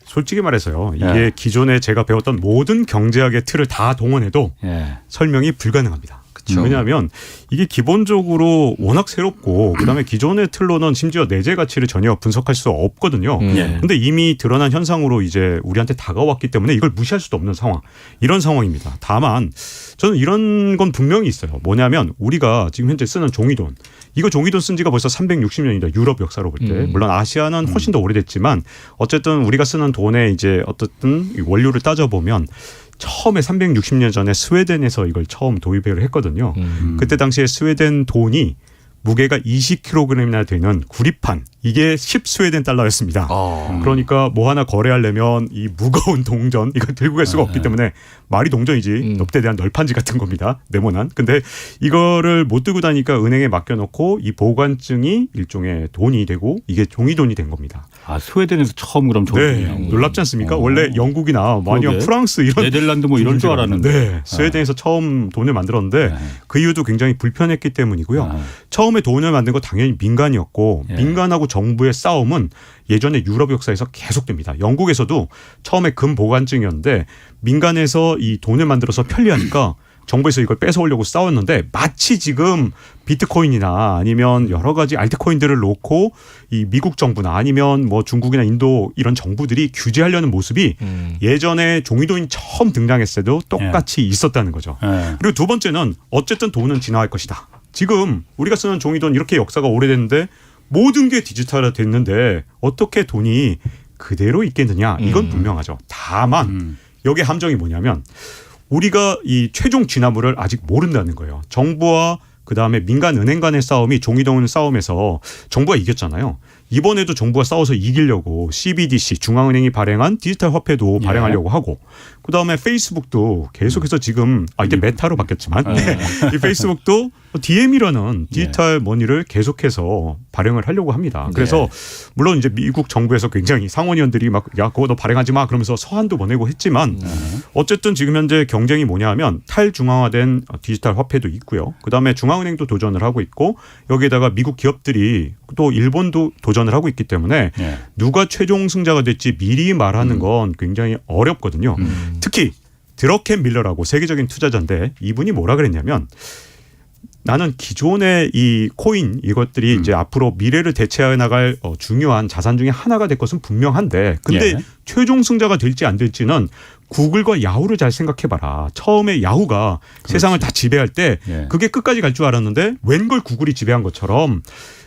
솔직히 말해서요. 이게 예. 기존에 제가 배웠던 모든 경제학의 틀을 다 동원해도 예. 설명이 불가능합니다. 그쵸. 왜냐하면 이게 기본적으로 워낙 새롭고 그다음에 기존의 틀로는 심지어 내재 가치를 전혀 분석할 수 없거든요. 예. 근데 이미 드러난 현상으로 이제 우리한테 다가왔기 때문에 이걸 무시할 수도 없는 상황. 이런 상황입니다. 다만 저는 이런 건 분명히 있어요. 뭐냐면 우리가 지금 현재 쓰는 종이돈. 이거 종이돈 쓴 지가 벌써 360년이다. 유럽 역사로 볼 때. 물론 아시아는 훨씬 더 오래됐지만 어쨌든 우리가 쓰는 돈의 이제 어떻든 원료를 따져보면 처음에 360년 전에 스웨덴에서 이걸 처음 도입을 했거든요. 그때 당시에 스웨덴 돈이 무게가 20kg이나 되는 구리판 이게 10스웨덴 달러였습니다. 그러니까 뭐 하나 거래하려면 이 무거운 동전 이걸 들고 갈 수가 없기 때문에 말이 동전이지 넙대에 대한 널판지 같은 겁니다. 네모난. 근데 이거를 못 들고 다니까 은행에 맡겨놓고 이 보관증이 일종의 돈이 되고 이게 종이돈이 된 겁니다. 아 스웨덴에서 처음 그럼 네, 놀랍지 않습니까? 원래 영국이나 뭐 아니면 그러게. 프랑스 이런 네덜란드 뭐 이런 줄 알았는데. 네, 스웨덴에서 처음 돈을 만들었는데 네. 그 이유도 굉장히 불편했기 때문이고요. 아. 처음에 돈을 만든 거 당연히 민간이었고 예. 민간하고 정부의 싸움은 예전에 유럽 역사에서 계속됩니다. 영국에서도 처음에 금 보관증이었는데 민간에서 이 돈을 만들어서 편리하니까 정부에서 이걸 뺏어오려고 싸웠는데 마치 지금 비트코인이나 아니면 여러 가지 알트코인들을 놓고 이 미국 정부나 아니면 뭐 중국이나 인도 이런 정부들이 규제하려는 모습이 예전에 종이돈이 처음 등장했을 때도 똑같이 있었다는 거죠. 예. 그리고 두 번째는 어쨌든 돈은 진화할 것이다. 지금 우리가 쓰는 종이돈 이렇게 역사가 오래됐는데 모든 게 디지털화 됐는데 어떻게 돈이 그대로 있겠느냐 이건 분명하죠. 다만 여기에 함정이 뭐냐면 우리가 이 최종 진화물을 아직 모른다는 거예요. 정부와 그다음에 민간 은행 간의 싸움이 종이돈 싸움에서 정부가 이겼잖아요. 이번에도 정부가 싸워서 이기려고 CBDC 중앙은행이 발행한 디지털 화폐도 예. 발행하려고 하고 그다음에 페이스북도 계속해서 지금 이제 메타로 바뀌었지만 네. 이 페이스북도 DM이라는 디지털 머니를 계속해서 발행을 하려고 합니다. 그래서 물론 이제 미국 정부에서 굉장히 상원의원들이 막 야 그거 너 발행하지 마 그러면서 서한도 보내고 했지만 어쨌든 지금 현재 경쟁이 뭐냐 하면 탈중앙화된 디지털 화폐도 있고요. 그다음에 중앙은행도 도전을 하고 있고 여기에다가 미국 기업들이 또 일본도 도전을 하고 있기 때문에 예. 누가 최종 승자가 될지 미리 말하는 건 굉장히 어렵거든요. 특히 드러켄 밀러라고 세계적인 투자자인데 이분이 뭐라 그랬냐면 나는 기존의 이 코인 이것들이 이제 앞으로 미래를 대체해 나갈 중요한 자산 중에 하나가 될 것은 분명한데 근데 예. 최종 승자가 될지 안 될지는 구글과 야후를 잘 생각해봐라. 처음에 야후가 세상을 다 지배할 때 예. 그게 끝까지 갈 줄 알았는데 웬걸 구글이 지배한 것처럼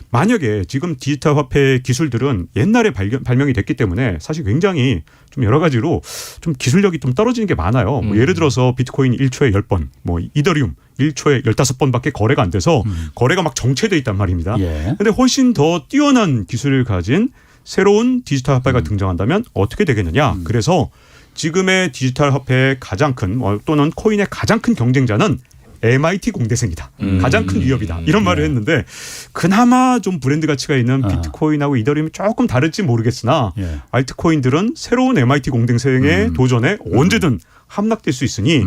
만약에 지금 디지털 화폐 기술들은 옛날에 발명이 됐기 때문에 사실 굉장히 좀 여러 가지로 좀 기술력이 좀 떨어지는 게 많아요. 뭐 예를 들어서 비트코인 1초에 10번, 뭐 이더리움 1초에 15번밖에 거래가 안 돼서 거래가 막 정체돼 있단 말입니다. 예. 근데 훨씬 더 뛰어난 기술을 가진 새로운 디지털 화폐가 등장한다면 어떻게 되겠느냐. 그래서 지금의 디지털 화폐의 가장 큰 또는 코인의 가장 큰 경쟁자는 MIT 공대생이다. 가장 큰 위협이다. 이런 말을 했는데 그나마 좀 브랜드 가치가 있는 비트코인하고 이더리움이 조금 다를지 모르겠으나 예. 알트코인들은 새로운 MIT 공대생의 도전에 언제든 함락될 수 있으니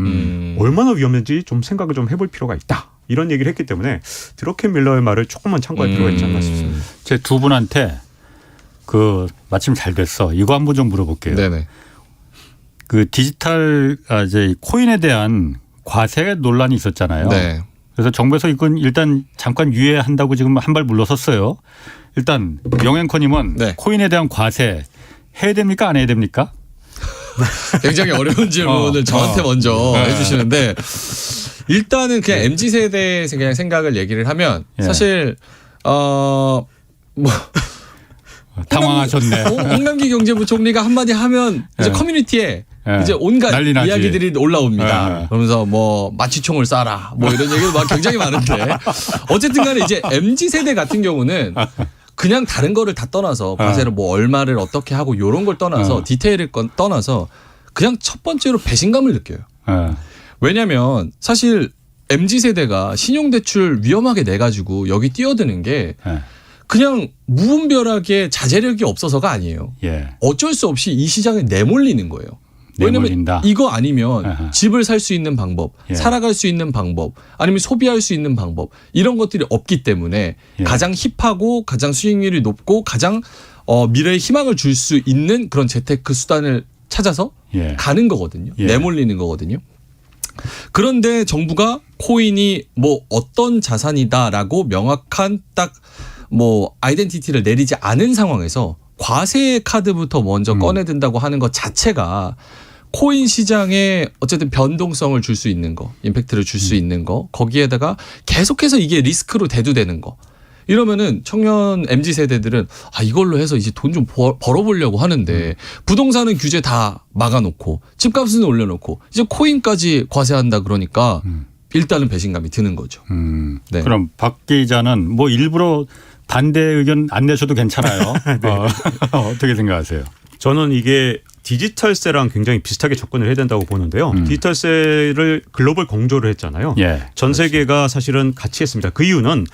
얼마나 위험한지 좀 생각을 좀 해볼 필요가 있다. 이런 얘기를 했기 때문에 드러켄 밀러의 말을 조금만 참고할 필요가 있지 않나 싶습니다. 제 두 분한테 그 마침 잘 됐어. 이거 한번 좀 물어볼게요. 네네. 그 디지털 이제 코인에 대한 과세 논란이 있었잖아요. 네. 그래서 정부에서 이건 일단 잠깐 유예한다고 지금 한 발 물러섰어요. 일단 영앵커님은 네. 코인에 대한 과세 해야 됩니까 안 해야 됩니까? 굉장히 어려운 질문을 저한테 먼저 해주시는데 일단은 그냥 MZ세대에 그냥 생각을 얘기를 하면 사실 당황하셨네. 홍남기 경제부총리가 한마디 하면 이제 커뮤니티에 이제 온갖 난리 나지. 이야기들이 올라옵니다. 그러면서 뭐 마취총을 쏴라 뭐 이런 얘기도 막 굉장히 많은데 어쨌든 간에 이제 MZ세대 같은 경우는 그냥 다른 거를 다 떠나서 과세를 뭐 얼마를 어떻게 하고 이런 걸 떠나서 디테일을 떠나서 그냥 첫 번째로 배신감을 느껴요. 왜냐하면 사실 MZ세대가 신용대출 위험하게 내가지고 여기 뛰어드는 게 그냥 무분별하게 자제력이 없어서가 아니에요. 어쩔 수 없이 이 시장에 내몰리는 거예요. 왜냐면 내몰린다. 이거 아니면 집을 살 수 있는 방법, 살아갈 수 있는 방법, 아니면 소비할 수 있는 방법 이런 것들이 없기 때문에 가장 힙하고 가장 수익률이 높고 가장 미래에 희망을 줄 수 있는 그런 재테크 수단을 찾아서 가는 거거든요. 내몰리는 거거든요. 그런데 정부가 코인이 뭐 어떤 자산이다라고 명확한 딱 뭐 아이덴티티를 내리지 않은 상황에서 과세 카드부터 먼저 꺼내든다고 하는 것 자체가 코인 시장에 어쨌든 변동성을 줄 수 있는 거, 임팩트를 줄 수 있는 거, 거기에다가 계속해서 이게 리스크로 대두되는 거. 이러면은 청년 MZ 세대들은 이걸로 해서 이제 돈 좀 벌어보려고 하는데 부동산은 규제 다 막아놓고 집값은 올려놓고 이제 코인까지 과세한다 그러니까 일단은 배신감이 드는 거죠. 네. 그럼 박 기자는 뭐 일부러 반대 의견 안 내셔도 괜찮아요. 어떻게 생각하세요? 저는 이게 디지털세랑 굉장히 비슷하게 접근을 해야 된다고 보는데요. 디지털세를 글로벌 공조를 했잖아요. 전 세계가 사실은 같이 했습니다. 그 이유는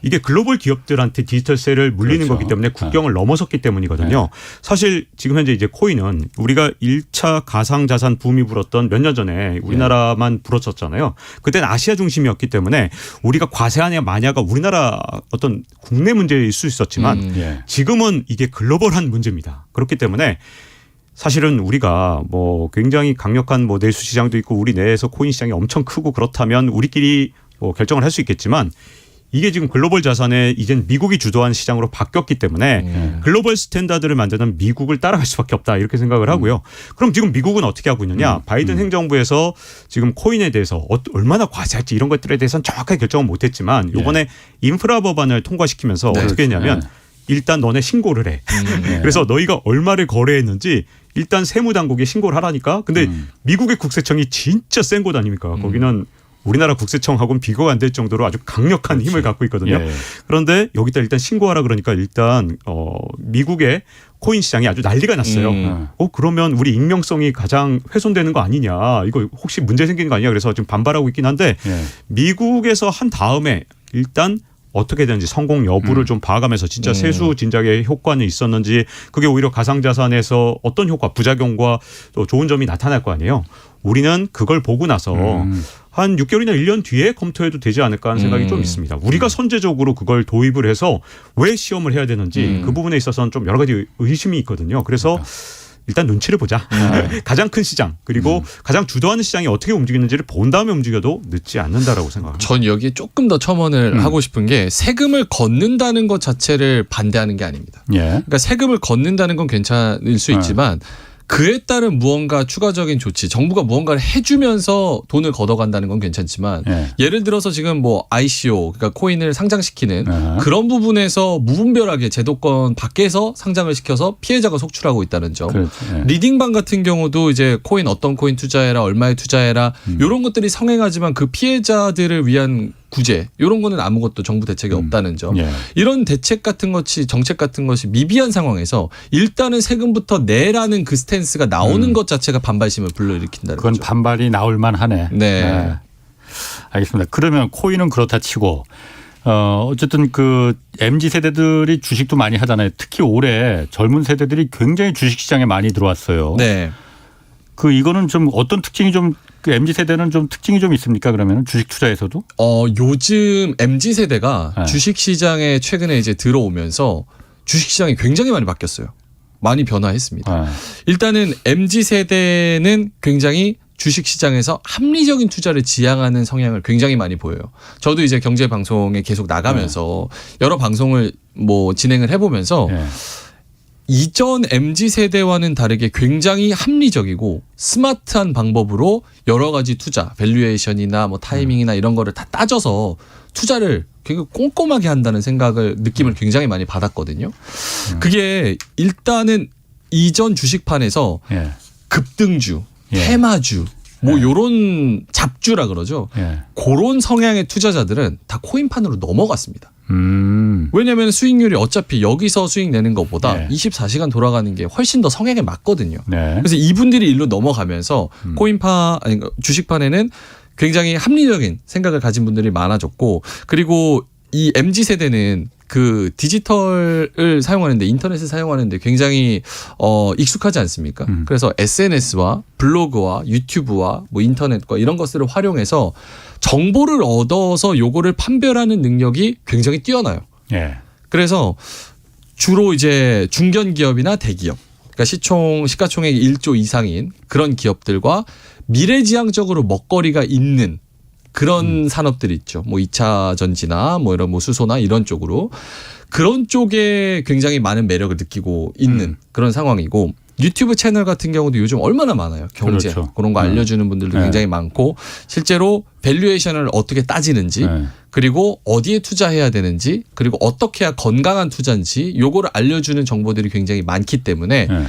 이게 글로벌 기업들한테 디지털세를 물리는 거기 때문에 국경을 넘어섰기 때문이거든요. 사실 지금 현재 이제 코인은 우리가 1차 가상자산 붐이 불었던 몇 년 전에 우리나라만 불었었잖아요. 그때는 아시아 중심이었기 때문에 우리가 과세하냐 마냐가 우리나라 어떤 국내 문제일 수 있었지만 지금은 이게 글로벌한 문제입니다. 그렇기 때문에 사실은 우리가 뭐 굉장히 강력한 뭐 내수 시장도 있고 우리 내에서 코인 시장이 엄청 크고 그렇다면 우리끼리 뭐 결정을 할 수 있겠지만 이게 지금 글로벌 자산에 이젠 미국이 주도한 시장으로 바뀌었기 때문에 글로벌 스탠다드를 만드는 미국을 따라갈 수밖에 없다 이렇게 생각을 하고요. 그럼 지금 미국은 어떻게 하고 있느냐. 바이든 행정부에서 지금 코인에 대해서 얼마나 과세할지 이런 것들에 대해서는 정확하게 결정은 못했지만 이번에 인프라 법안을 통과시키면서 어떻게 했냐면 일단 너네 신고를 해. 그래서 너희가 얼마를 거래했는지 일단 세무당국에 신고를 하라니까. 근데 미국의 국세청이 진짜 센 곳 아닙니까? 거기는 우리나라 국세청하고는 비교가 안 될 정도로 아주 강력한 힘을 갖고 있거든요. 그런데 여기다 일단 신고하라 그러니까 일단 미국의 코인 시장이 아주 난리가 났어요. 그러면 우리 익명성이 가장 훼손되는 거 아니냐. 이거 혹시 문제 생기는 거 아니냐. 그래서 지금 반발하고 있긴 한데 미국에서 한 다음에 일단 어떻게 되는지 성공 여부를 좀 봐가면서 진짜 세수 진작에 효과는 있었는지 그게 오히려 가상자산에서 어떤 효과 부작용과 또 좋은 점이 나타날 거 아니에요. 우리는 그걸 보고 나서 한 6개월이나 1년 뒤에 검토해도 되지 않을까 하는 생각이 좀 있습니다. 우리가 선제적으로 그걸 도입을 해서 왜 시험을 해야 되는지 그 부분에 있어서는 좀 여러 가지 의심이 있거든요. 그래서 일단 눈치를 보자. 가장 큰 시장 그리고 가장 주도하는 시장이 어떻게 움직이는지를 본 다음에 움직여도 늦지 않는다라고 생각합니다. 전 여기에 조금 더 첨언을 하고 싶은 게 세금을 걷는다는 것 자체를 반대하는 게 아닙니다. 그러니까 세금을 걷는다는 건 괜찮을 수 있지만 그에 따른 무언가 추가적인 조치, 정부가 무언가를 해주면서 돈을 걷어간다는 건 괜찮지만 예를 들어서 지금 뭐 ICO, 그러니까 코인을 상장시키는 그런 부분에서 무분별하게 제도권 밖에서 상장을 시켜서 피해자가 속출하고 있다는 점. 리딩방 같은 경우도 이제 코인 어떤 코인 투자해라, 얼마에 투자해라 이런 것들이 성행하지만 그 피해자들을 위한 구제 이런 거는 아무것도 정부 대책이 없다는 점. 이런 대책 같은 것이 정책 같은 것이 미비한 상황에서 일단은 세금부터 내라는 그 스탠스가 나오는 것 자체가 반발심을 불러일으킨다는 그건 거죠. 반발이 나올 만하네. 네. 알겠습니다. 그러면 코인은 그렇다 치고 어쨌든 그 MZ 세대들이 주식도 많이 하잖아요. 특히 올해 젊은 세대들이 굉장히 주식 시장에 많이 들어왔어요. 네. 그 이거는 좀 어떤 특징이 좀 그 MZ 세대는 좀 특징이 좀 있습니까? 그러면 주식 투자에서도? 요즘 MZ 세대가 네. 주식 시장에 최근에 이제 들어오면서 주식 시장이 굉장히 많이 바뀌었어요. 많이 변화했습니다. 네. 일단은 MZ 세대는 굉장히 주식 시장에서 합리적인 투자를 지향하는 성향을 굉장히 많이 보여요. 저도 이제 경제 방송에 계속 나가면서 여러 방송을 뭐 진행을 해보면서 네. 이전 MZ 세대와는 다르게 굉장히 합리적이고 스마트한 방법으로 여러 가지 투자, 밸류에이션이나 뭐 타이밍이나 이런 거를 다 따져서 투자를 굉장히 꼼꼼하게 한다는 느낌을 굉장히 많이 받았거든요. 그게 일단은 이전 주식판에서 예. 급등주, 예. 테마주, 뭐 예. 요런 잡주라 그러죠. 예. 그런 성향의 투자자들은 다 코인판으로 넘어갔습니다. 왜냐하면 수익률이 어차피 여기서 수익 내는 것보다 네. 24시간 돌아가는 게 훨씬 더 성향에 맞거든요. 네. 그래서 이분들이 일로 넘어가면서 주식판에는 굉장히 합리적인 생각을 가진 분들이 많아졌고, 그리고 이 MZ 세대는 그 디지털을 사용하는데, 인터넷을 사용하는데 굉장히 익숙하지 않습니까? 그래서 SNS와 블로그와 유튜브와 뭐 인터넷과 이런 것들을 활용해서 정보를 얻어서 요거를 판별하는 능력이 굉장히 뛰어나요. 예. 그래서 주로 이제 중견 기업이나 대기업, 그러니까 시가총액이 1조 이상인 그런 기업들과 미래지향적으로 먹거리가 있는 그런 산업들이 있죠. 뭐 2차 전지나 뭐 이런 뭐 수소나 이런 쪽으로, 그런 쪽에 굉장히 많은 매력을 느끼고 있는 그런 상황이고, 유튜브 채널 같은 경우도 요즘 얼마나 많아요. 경제 그렇죠. 그런 거 알려주는 분들도 네. 굉장히 많고, 실제로 밸류에이션을 어떻게 따지는지, 네. 그리고 어디에 투자해야 되는지, 그리고 어떻게 해야 건강한 투자인지 요거를 알려주는 정보들이 굉장히 많기 때문에 예.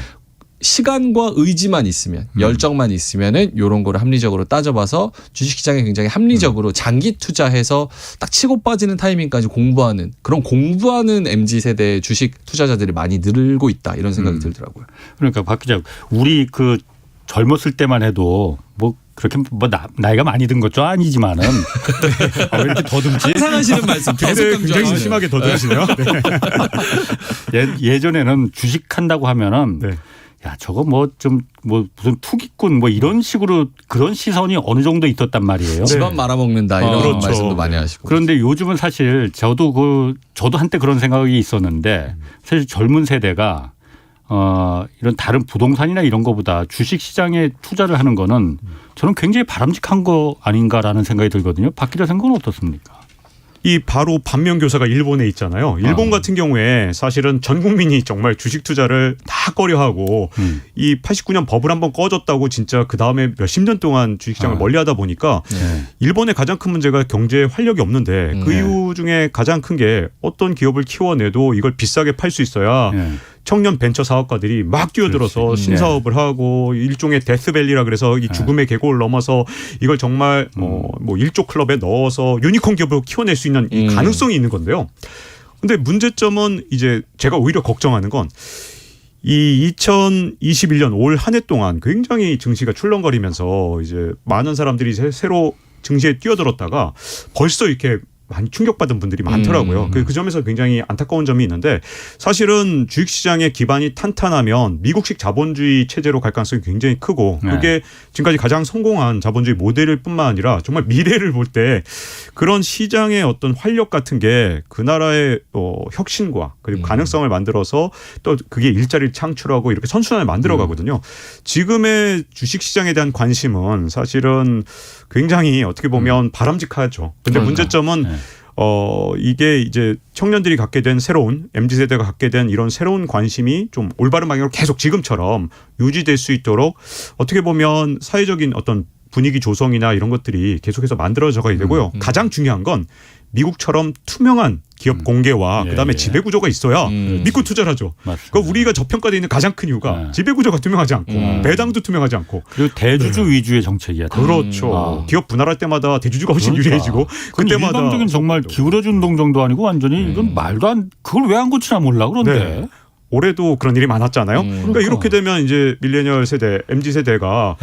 시간과 의지만 있으면, 열정만 있으면은 요런 거를 합리적으로 따져봐서 주식시장에 굉장히 합리적으로 장기 투자해서 딱 치고 빠지는 타이밍까지 공부하는, 그런 공부하는 MZ세대 주식 투자자들이 많이 늘고 있다, 이런 생각이 들더라고요. 그러니까 박 기자, 우리 그 젊었을 때만 해도 뭐 그렇게 뭐 나이가 많이 든 것도 아니지만은 왜 이렇게 더듬지? 항상 하시는 말씀 굉장히 심하게 더듬으시네요. 네. 예전에는 주식한다고 하면은 네. 야, 저거 뭐 좀 뭐 무슨 투기꾼 뭐 이런 식으로 그런 시선이 어느 정도 있었단 말이에요. 집안 말아먹는다 이런 그렇죠. 말씀도 많이 하시고. 그런데 요즘은 사실 저도 한때 그런 생각이 있었는데, 사실 젊은 세대가 이런 다른 부동산이나 이런 거보다 주식 시장에 투자를 하는 거는 저는 굉장히 바람직한 거 아닌가라는 생각이 들거든요. 박 기자 생각은 어떻습니까? 이 바로 반면 교사가 일본에 있잖아요. 일본 같은 경우에 사실은 전 국민이 정말 주식 투자를 다 꺼려하고 이 89년 버블 한번 꺼졌다고 진짜 그 다음에 몇십 년 동안 주식시장을 멀리하다 보니까 일본의 가장 큰 문제가 경제에 활력이 없는데 그 이유 중에 가장 큰 게 어떤 기업을 키워내도 이걸 비싸게 팔 수 있어야 청년 벤처 사업가들이 막 뛰어들어서 그렇지. 신사업을 하고, 일종의 데스밸리라 그래서 이 죽음의 계곡을 넘어서 이걸 정말 뭐 1조 클럽에 넣어서 유니콘 기업으로 키워낼 수 있는 이 가능성이 있는 건데요. 근데 문제점은 이제 제가 오히려 걱정하는 건 이 2021년 올 한 해 동안 굉장히 증시가 출렁거리면서 이제 많은 사람들이 새로 증시에 뛰어들었다가 벌써 이렇게 많이 충격받은 분들이 많더라고요. 그 점에서 굉장히 안타까운 점이 있는데, 사실은 주식시장의 기반이 탄탄하면 미국식 자본주의 체제로 갈 가능성이 굉장히 크고, 그게 지금까지 가장 성공한 자본주의 모델일 뿐만 아니라 정말 미래를 볼 때 그런 시장의 어떤 활력 같은 게 그 나라의 혁신과 그리고 가능성을 만들어서 또 그게 일자리를 창출하고 이렇게 선순환을 만들어 가거든요. 지금의 주식시장에 대한 관심은 사실은 굉장히 어떻게 보면 바람직하죠. 근데 문제점은 이게 이제 청년들이 갖게 된 새로운 MZ세대가 갖게 된 이런 새로운 관심이 좀 올바른 방향으로 계속 지금처럼 유지될 수 있도록 어떻게 보면 사회적인 어떤 분위기 조성이나 이런 것들이 계속해서 만들어져 가야 되고요. 가장 중요한 건 미국처럼 투명한 기업 공개와 그다음에 지배 구조가 있어야 믿고 투자를 하죠. 그러니까 우리가 저평가되어 있는 가장 큰 이유가 지배 구조가 투명하지 않고 배당도 투명하지 않고, 그리고 대주주 위주의 정책이야. 그렇죠. 기업 분할할 때마다 대주주가 훨씬 유리해지고, 그때마다 일방적인 정말 기울어진 운동 정도 아니고 완전히 이건 말도 안, 그걸 왜 안 고치나 몰라 그런데. 네. 올해도 그런 일이 많았잖아요. 그러니까 이렇게 되면 이제 밀레니얼 세대, MZ 세대가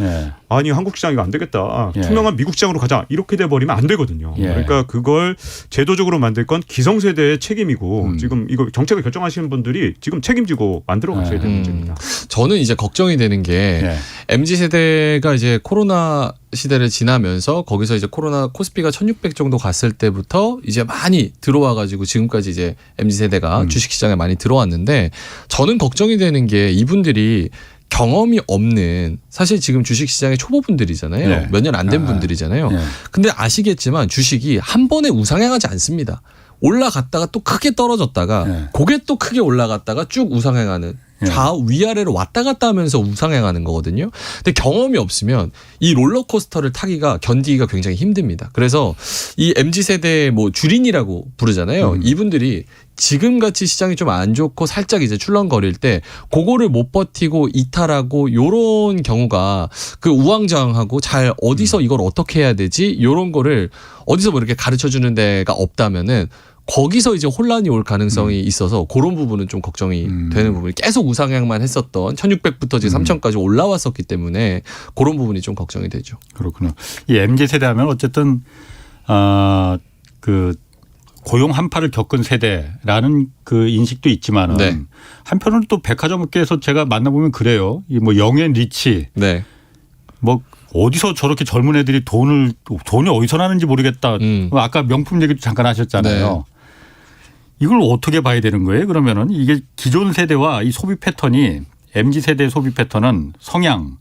아니 한국 시장 이거 안 되겠다. 예. 투명한 미국 시장으로 가자. 이렇게 돼버리면 안 되거든요. 예. 그러니까 그걸 제도적으로 만들 건 기성세대의 책임이고 지금 이거 정책을 결정하시는 분들이 지금 책임지고 만들어 가셔야 되는 문제입니다. 저는 이제 걱정이 되는 게 예. MZ세대가 이제 코로나 시대를 지나면서 거기서 이제 코로나 코스피가 1600 정도 갔을 때부터 이제 많이 들어와 가지고 지금까지 이제 MZ세대가 주식시장에 많이 들어왔는데 저는 걱정이 되는 게 이분들이 경험이 없는 사실 지금 주식시장의 초보분들이잖아요. 네. 몇 년 안 된 분들이잖아요. 네. 근데 아시겠지만 주식이 한 번에 우상향하지 않습니다. 올라갔다가 또 크게 떨어졌다가 네. 그게 또 크게 올라갔다가 쭉 우상향하는 좌우 위아래로 왔다 갔다 하면서 우상향하는 거거든요. 근데 경험이 없으면 이 롤러코스터를 타기가 견디기가 굉장히 힘듭니다. 그래서 이 MZ세대 뭐 주린이라고 부르잖아요. 이분들이 지금같이 시장이 좀 안 좋고 살짝 이제 출렁거릴 때 그거를 못 버티고 이탈하고 요런 경우가 그 우왕좌왕하고 잘 어디서 이걸 어떻게 해야 되지? 요런 거를 어디서 뭐 이렇게 가르쳐 주는 데가 없다면은 거기서 이제 혼란이 올 가능성이 있어서 그런 부분은 좀 걱정이 되는 부분이 계속 우상향만 했었던 1600부터 지금 3000까지 올라왔었기 때문에 그런 부분이 좀 걱정이 되죠. 그렇군요. 이 MZ세대 하면 어쨌든 그 고용 한파를 겪은 세대라는 그 인식도 있지만은 네. 한편으로는 또 백화점업계에서 제가 만나보면 그래요. 이 뭐 영앤 리치 네. 뭐 어디서 저렇게 젊은 애들이 돈이 어디서 나는지 모르겠다. 아까 명품 얘기도 잠깐 하셨잖아요. 네. 이걸 어떻게 봐야 되는 거예요? 그러면은 이게 기존 세대와 이 소비 패턴이 MZ세대의 소비 패턴은 성향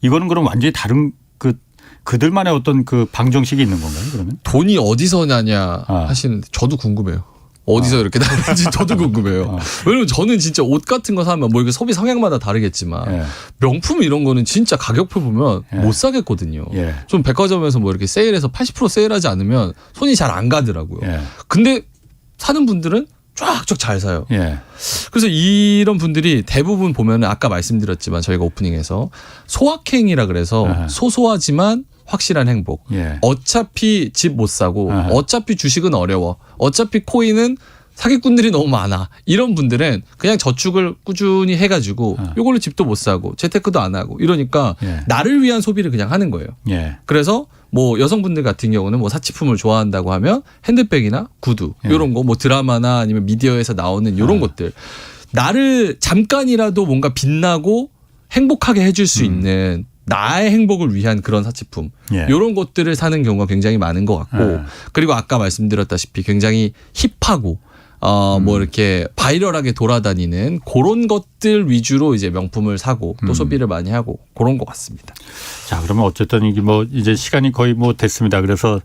이거는 그럼 완전히 다른 그들만의 어떤 그 방정식이 있는 건가요? 그러면? 돈이 어디서 나냐 하시는데 저도 궁금해요. 어디서 이렇게 나는지 저도 궁금해요. 왜냐면 저는 진짜 옷 같은 거 사면 뭐 이게 소비 성향마다 다르겠지만 예. 명품 이런 거는 진짜 가격표 보면 예. 못 사겠거든요. 예. 좀 백화점에서 뭐 이렇게 세일해서 80% 세일하지 않으면 손이 잘 안 가더라고요. 예. 근데 사는 분들은 쫙쫙 잘 사요. 예. 그래서 이런 분들이 대부분 보면은 아까 말씀드렸지만 저희가 오프닝에서 소확행이라 그래서 아하. 소소하지만 확실한 행복. 예. 어차피 집 못 사고 아하. 어차피 주식은 어려워. 어차피 코인은 사기꾼들이 너무 많아. 이런 분들은 그냥 저축을 꾸준히 해가지고 이걸로 집도 못 사고 재테크도 안 하고 이러니까 예. 나를 위한 소비를 그냥 하는 거예요. 예. 그래서 뭐 여성분들 같은 경우는 뭐 사치품을 좋아한다고 하면 핸드백이나 구두 예. 이런 거 뭐 드라마나 아니면 미디어에서 나오는 이런 것들 나를 잠깐이라도 뭔가 빛나고 행복하게 해줄 수 있는 나의 행복을 위한 그런 사치품 예. 이런 것들을 사는 경우가 굉장히 많은 것 같고 예. 그리고 아까 말씀드렸다시피 굉장히 힙하고 뭐 이렇게 바이럴하게 돌아다니는 그런 것들 위주로 이제 명품을 사고 또 소비를 많이 하고 그런 것 같습니다. 자, 그러면 어쨌든 이게 뭐 이제 시간이 거의 뭐 됐습니다. 그래서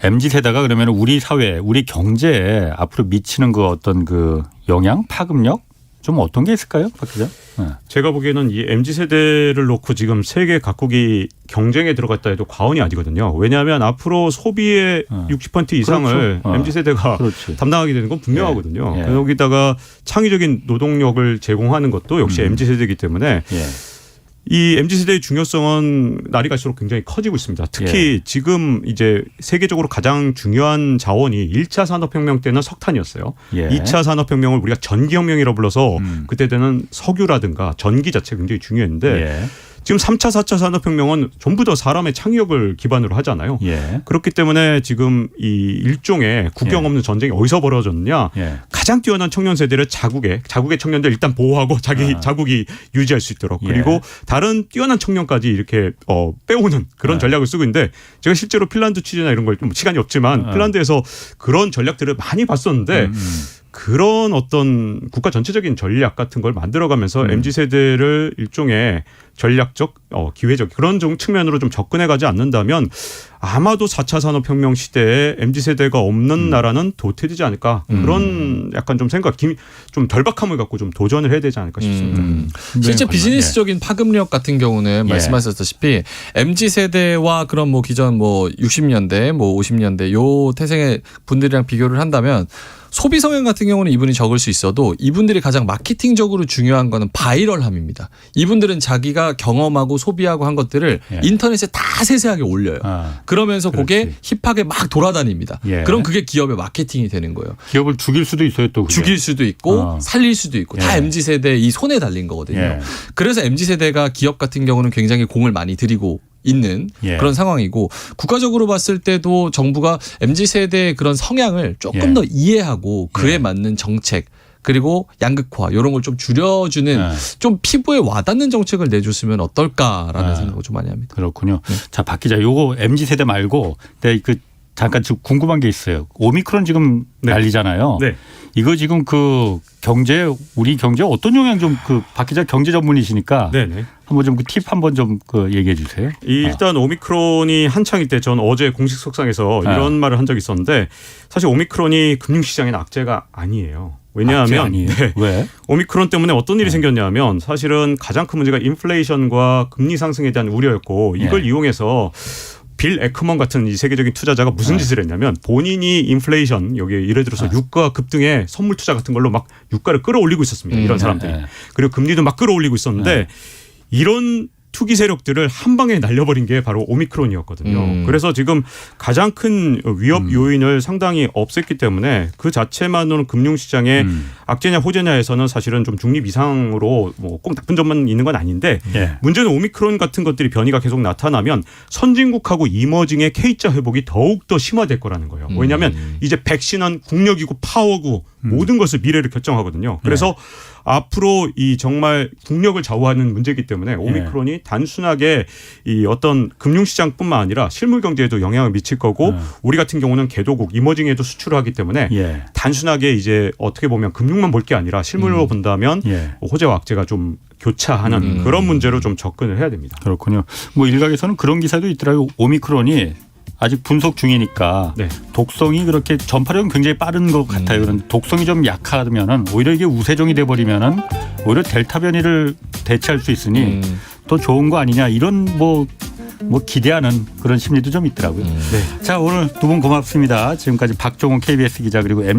MZ세대가 그러면 우리 사회, 우리 경제에 앞으로 미치는 그 어떤 그 영향, 파급력 좀 어떤 게 있을까요, 박 기자? 네. 제가 보기에는 이 MZ세대를 놓고 지금 세계 각국이 경쟁에 들어갔다 해도 과언이 아니거든요. 왜냐하면 앞으로 소비의 60% 이상을 그렇죠. MZ세대가 그렇지. 담당하게 되는 건 분명하거든요. 예. 예. 여기다가 창의적인 노동력을 제공하는 것도 역시 MZ세대이기 때문에 예. 이 MZ세대의 중요성은 날이 갈수록 굉장히 커지고 있습니다. 특히 지금 이제 세계적으로 가장 중요한 자원이 1차 산업혁명 때는 석탄이었어요. 예. 2차 산업혁명을 우리가 전기혁명이라 불러서 그때는 석유라든가 전기 자체가 굉장히 중요했는데 예. 지금 3차, 4차 산업혁명은 전부 다 사람의 창의력을 기반으로 하잖아요. 예. 그렇기 때문에 지금 이 일종의 국경 없는 전쟁이 어디서 벌어졌느냐. 예. 가장 뛰어난 청년 세대를 자국의 청년들 일단 보호하고 자국이 유지할 수 있도록 예. 그리고 다른 뛰어난 청년까지 이렇게 빼오는 그런 전략을 쓰고 있는데 제가 실제로 핀란드 취재나 이런 걸 좀 시간이 없지만 핀란드에서 그런 전략들을 많이 봤었는데 그런 어떤 국가 전체적인 전략 같은 걸 만들어가면서 MZ세대를 일종의 전략적 기회적 그런 측면으로 좀 접근해가지 않는다면 아마도 4차 산업혁명 시대에 MZ세대가 없는 나라는 도태되지 않을까 그런 약간 좀 좀 절박함을 갖고 좀 도전을 해야 되지 않을까 싶습니다. 실제 네, 비즈니스적인 파급력 같은 경우는 말씀하셨다시피 MZ세대와 그런 뭐 기존 뭐 60년대 뭐 50년대 요 태생의 분들이랑 비교를 한다면 소비 성향 같은 경우는 이분이 적을 수 있어도 이분들이 가장 마케팅적으로 중요한 거는 바이럴함입니다. 이분들은 자기가 경험하고 소비하고 한 것들을 인터넷에 다 세세하게 올려요. 그러면서 그게 힙하게 막 돌아다닙니다. 예. 그럼 그게 기업의 마케팅이 되는 거예요. 기업을 죽일 수도 있어요, 또. 그게. 죽일 수도 있고 살릴 수도 있고 다 예. MZ세대의 이 손에 달린 거거든요. 예. 그래서 MZ세대가 기업 같은 경우는 굉장히 공을 많이 들이고 있는 그런 상황이고 국가적으로 봤을 때도 정부가 MZ세대의 그런 성향을 조금 더 이해하고 그에 맞는 정책 그리고 양극화 이런 걸 좀 줄여주는 좀 피부에 와닿는 정책을 내줬으면 어떨까라는 생각을 좀 많이 합니다. 그렇군요. 자, 박 기자, 요거 MZ세대 말고 잠깐 지금 궁금한 게 있어요. 오미크론 지금 난리잖아요. 네. 이거 지금 우리 경제에 어떤 영향 좀 박 기자 경제 전문이시니까 네네. 한번 좀 팁 한번 좀 얘기해 주세요. 일단 오미크론이 한창일 때 전 어제 공식 속상에서 이런 말을 한 적이 있었는데 사실 오미크론이 금융시장에는 악재가 아니에요. 왜냐하면 왜? 오미크론 때문에 어떤 일이 생겼냐면 사실은 가장 큰 문제가 인플레이션과 금리 상승에 대한 우려였고 이걸 이용해서 빌 에크먼 같은 이 세계적인 투자자가 무슨 짓을 했냐면 본인이 인플레이션 여기 예를 들어서 유가 급등에 선물 투자 같은 걸로 막 유가를 끌어올리고 있었습니다. 이런 사람들이. 그리고 금리도 막 끌어올리고 있었는데 이런 투기 세력들을 한 방에 날려버린 게 바로 오미크론이었거든요. 그래서 지금 가장 큰 위협 요인을 상당히 없앴기 때문에 그 자체만으로는 금융시장에 악재냐 호재냐에서는 사실은 좀 중립 이상으로 뭐 꼭 나쁜 점만 있는 건 아닌데 문제는 오미크론 같은 것들이 변이가 계속 나타나면 선진국하고 이머징의 K자 회복이 더욱더 심화될 거라는 거예요. 왜냐하면 이제 백신은 국력이고 파워고 모든 것을 미래를 결정하거든요. 그래서 앞으로 이 정말 국력을 좌우하는 문제이기 때문에 오미크론이 단순하게 이 어떤 금융시장뿐만 아니라 실물 경제에도 영향을 미칠 거고 우리 같은 경우는 개도국 이머징에도 수출을 하기 때문에 단순하게 이제 어떻게 보면 금융만 볼 게 아니라 실물로 본다면 호재와 악재가 좀 교차하는 그런 문제로 좀 접근을 해야 됩니다. 그렇군요. 뭐 일각에서는 그런 기사도 있더라고요. 오미크론이 아직 분석 중이니까 독성이 그렇게 전파력은 굉장히 빠른 것 같아요. 그런데 독성이 좀 약하면은 오히려 이게 우세종이 돼버리면은 오히려 델타 변이를 대체할 수 있으니 더 좋은 거 아니냐 이런 뭐 기대하는 그런 심리도 좀 있더라고요. 자, 오늘 두 분 고맙습니다. 지금까지 박종훈 KBS 기자 그리고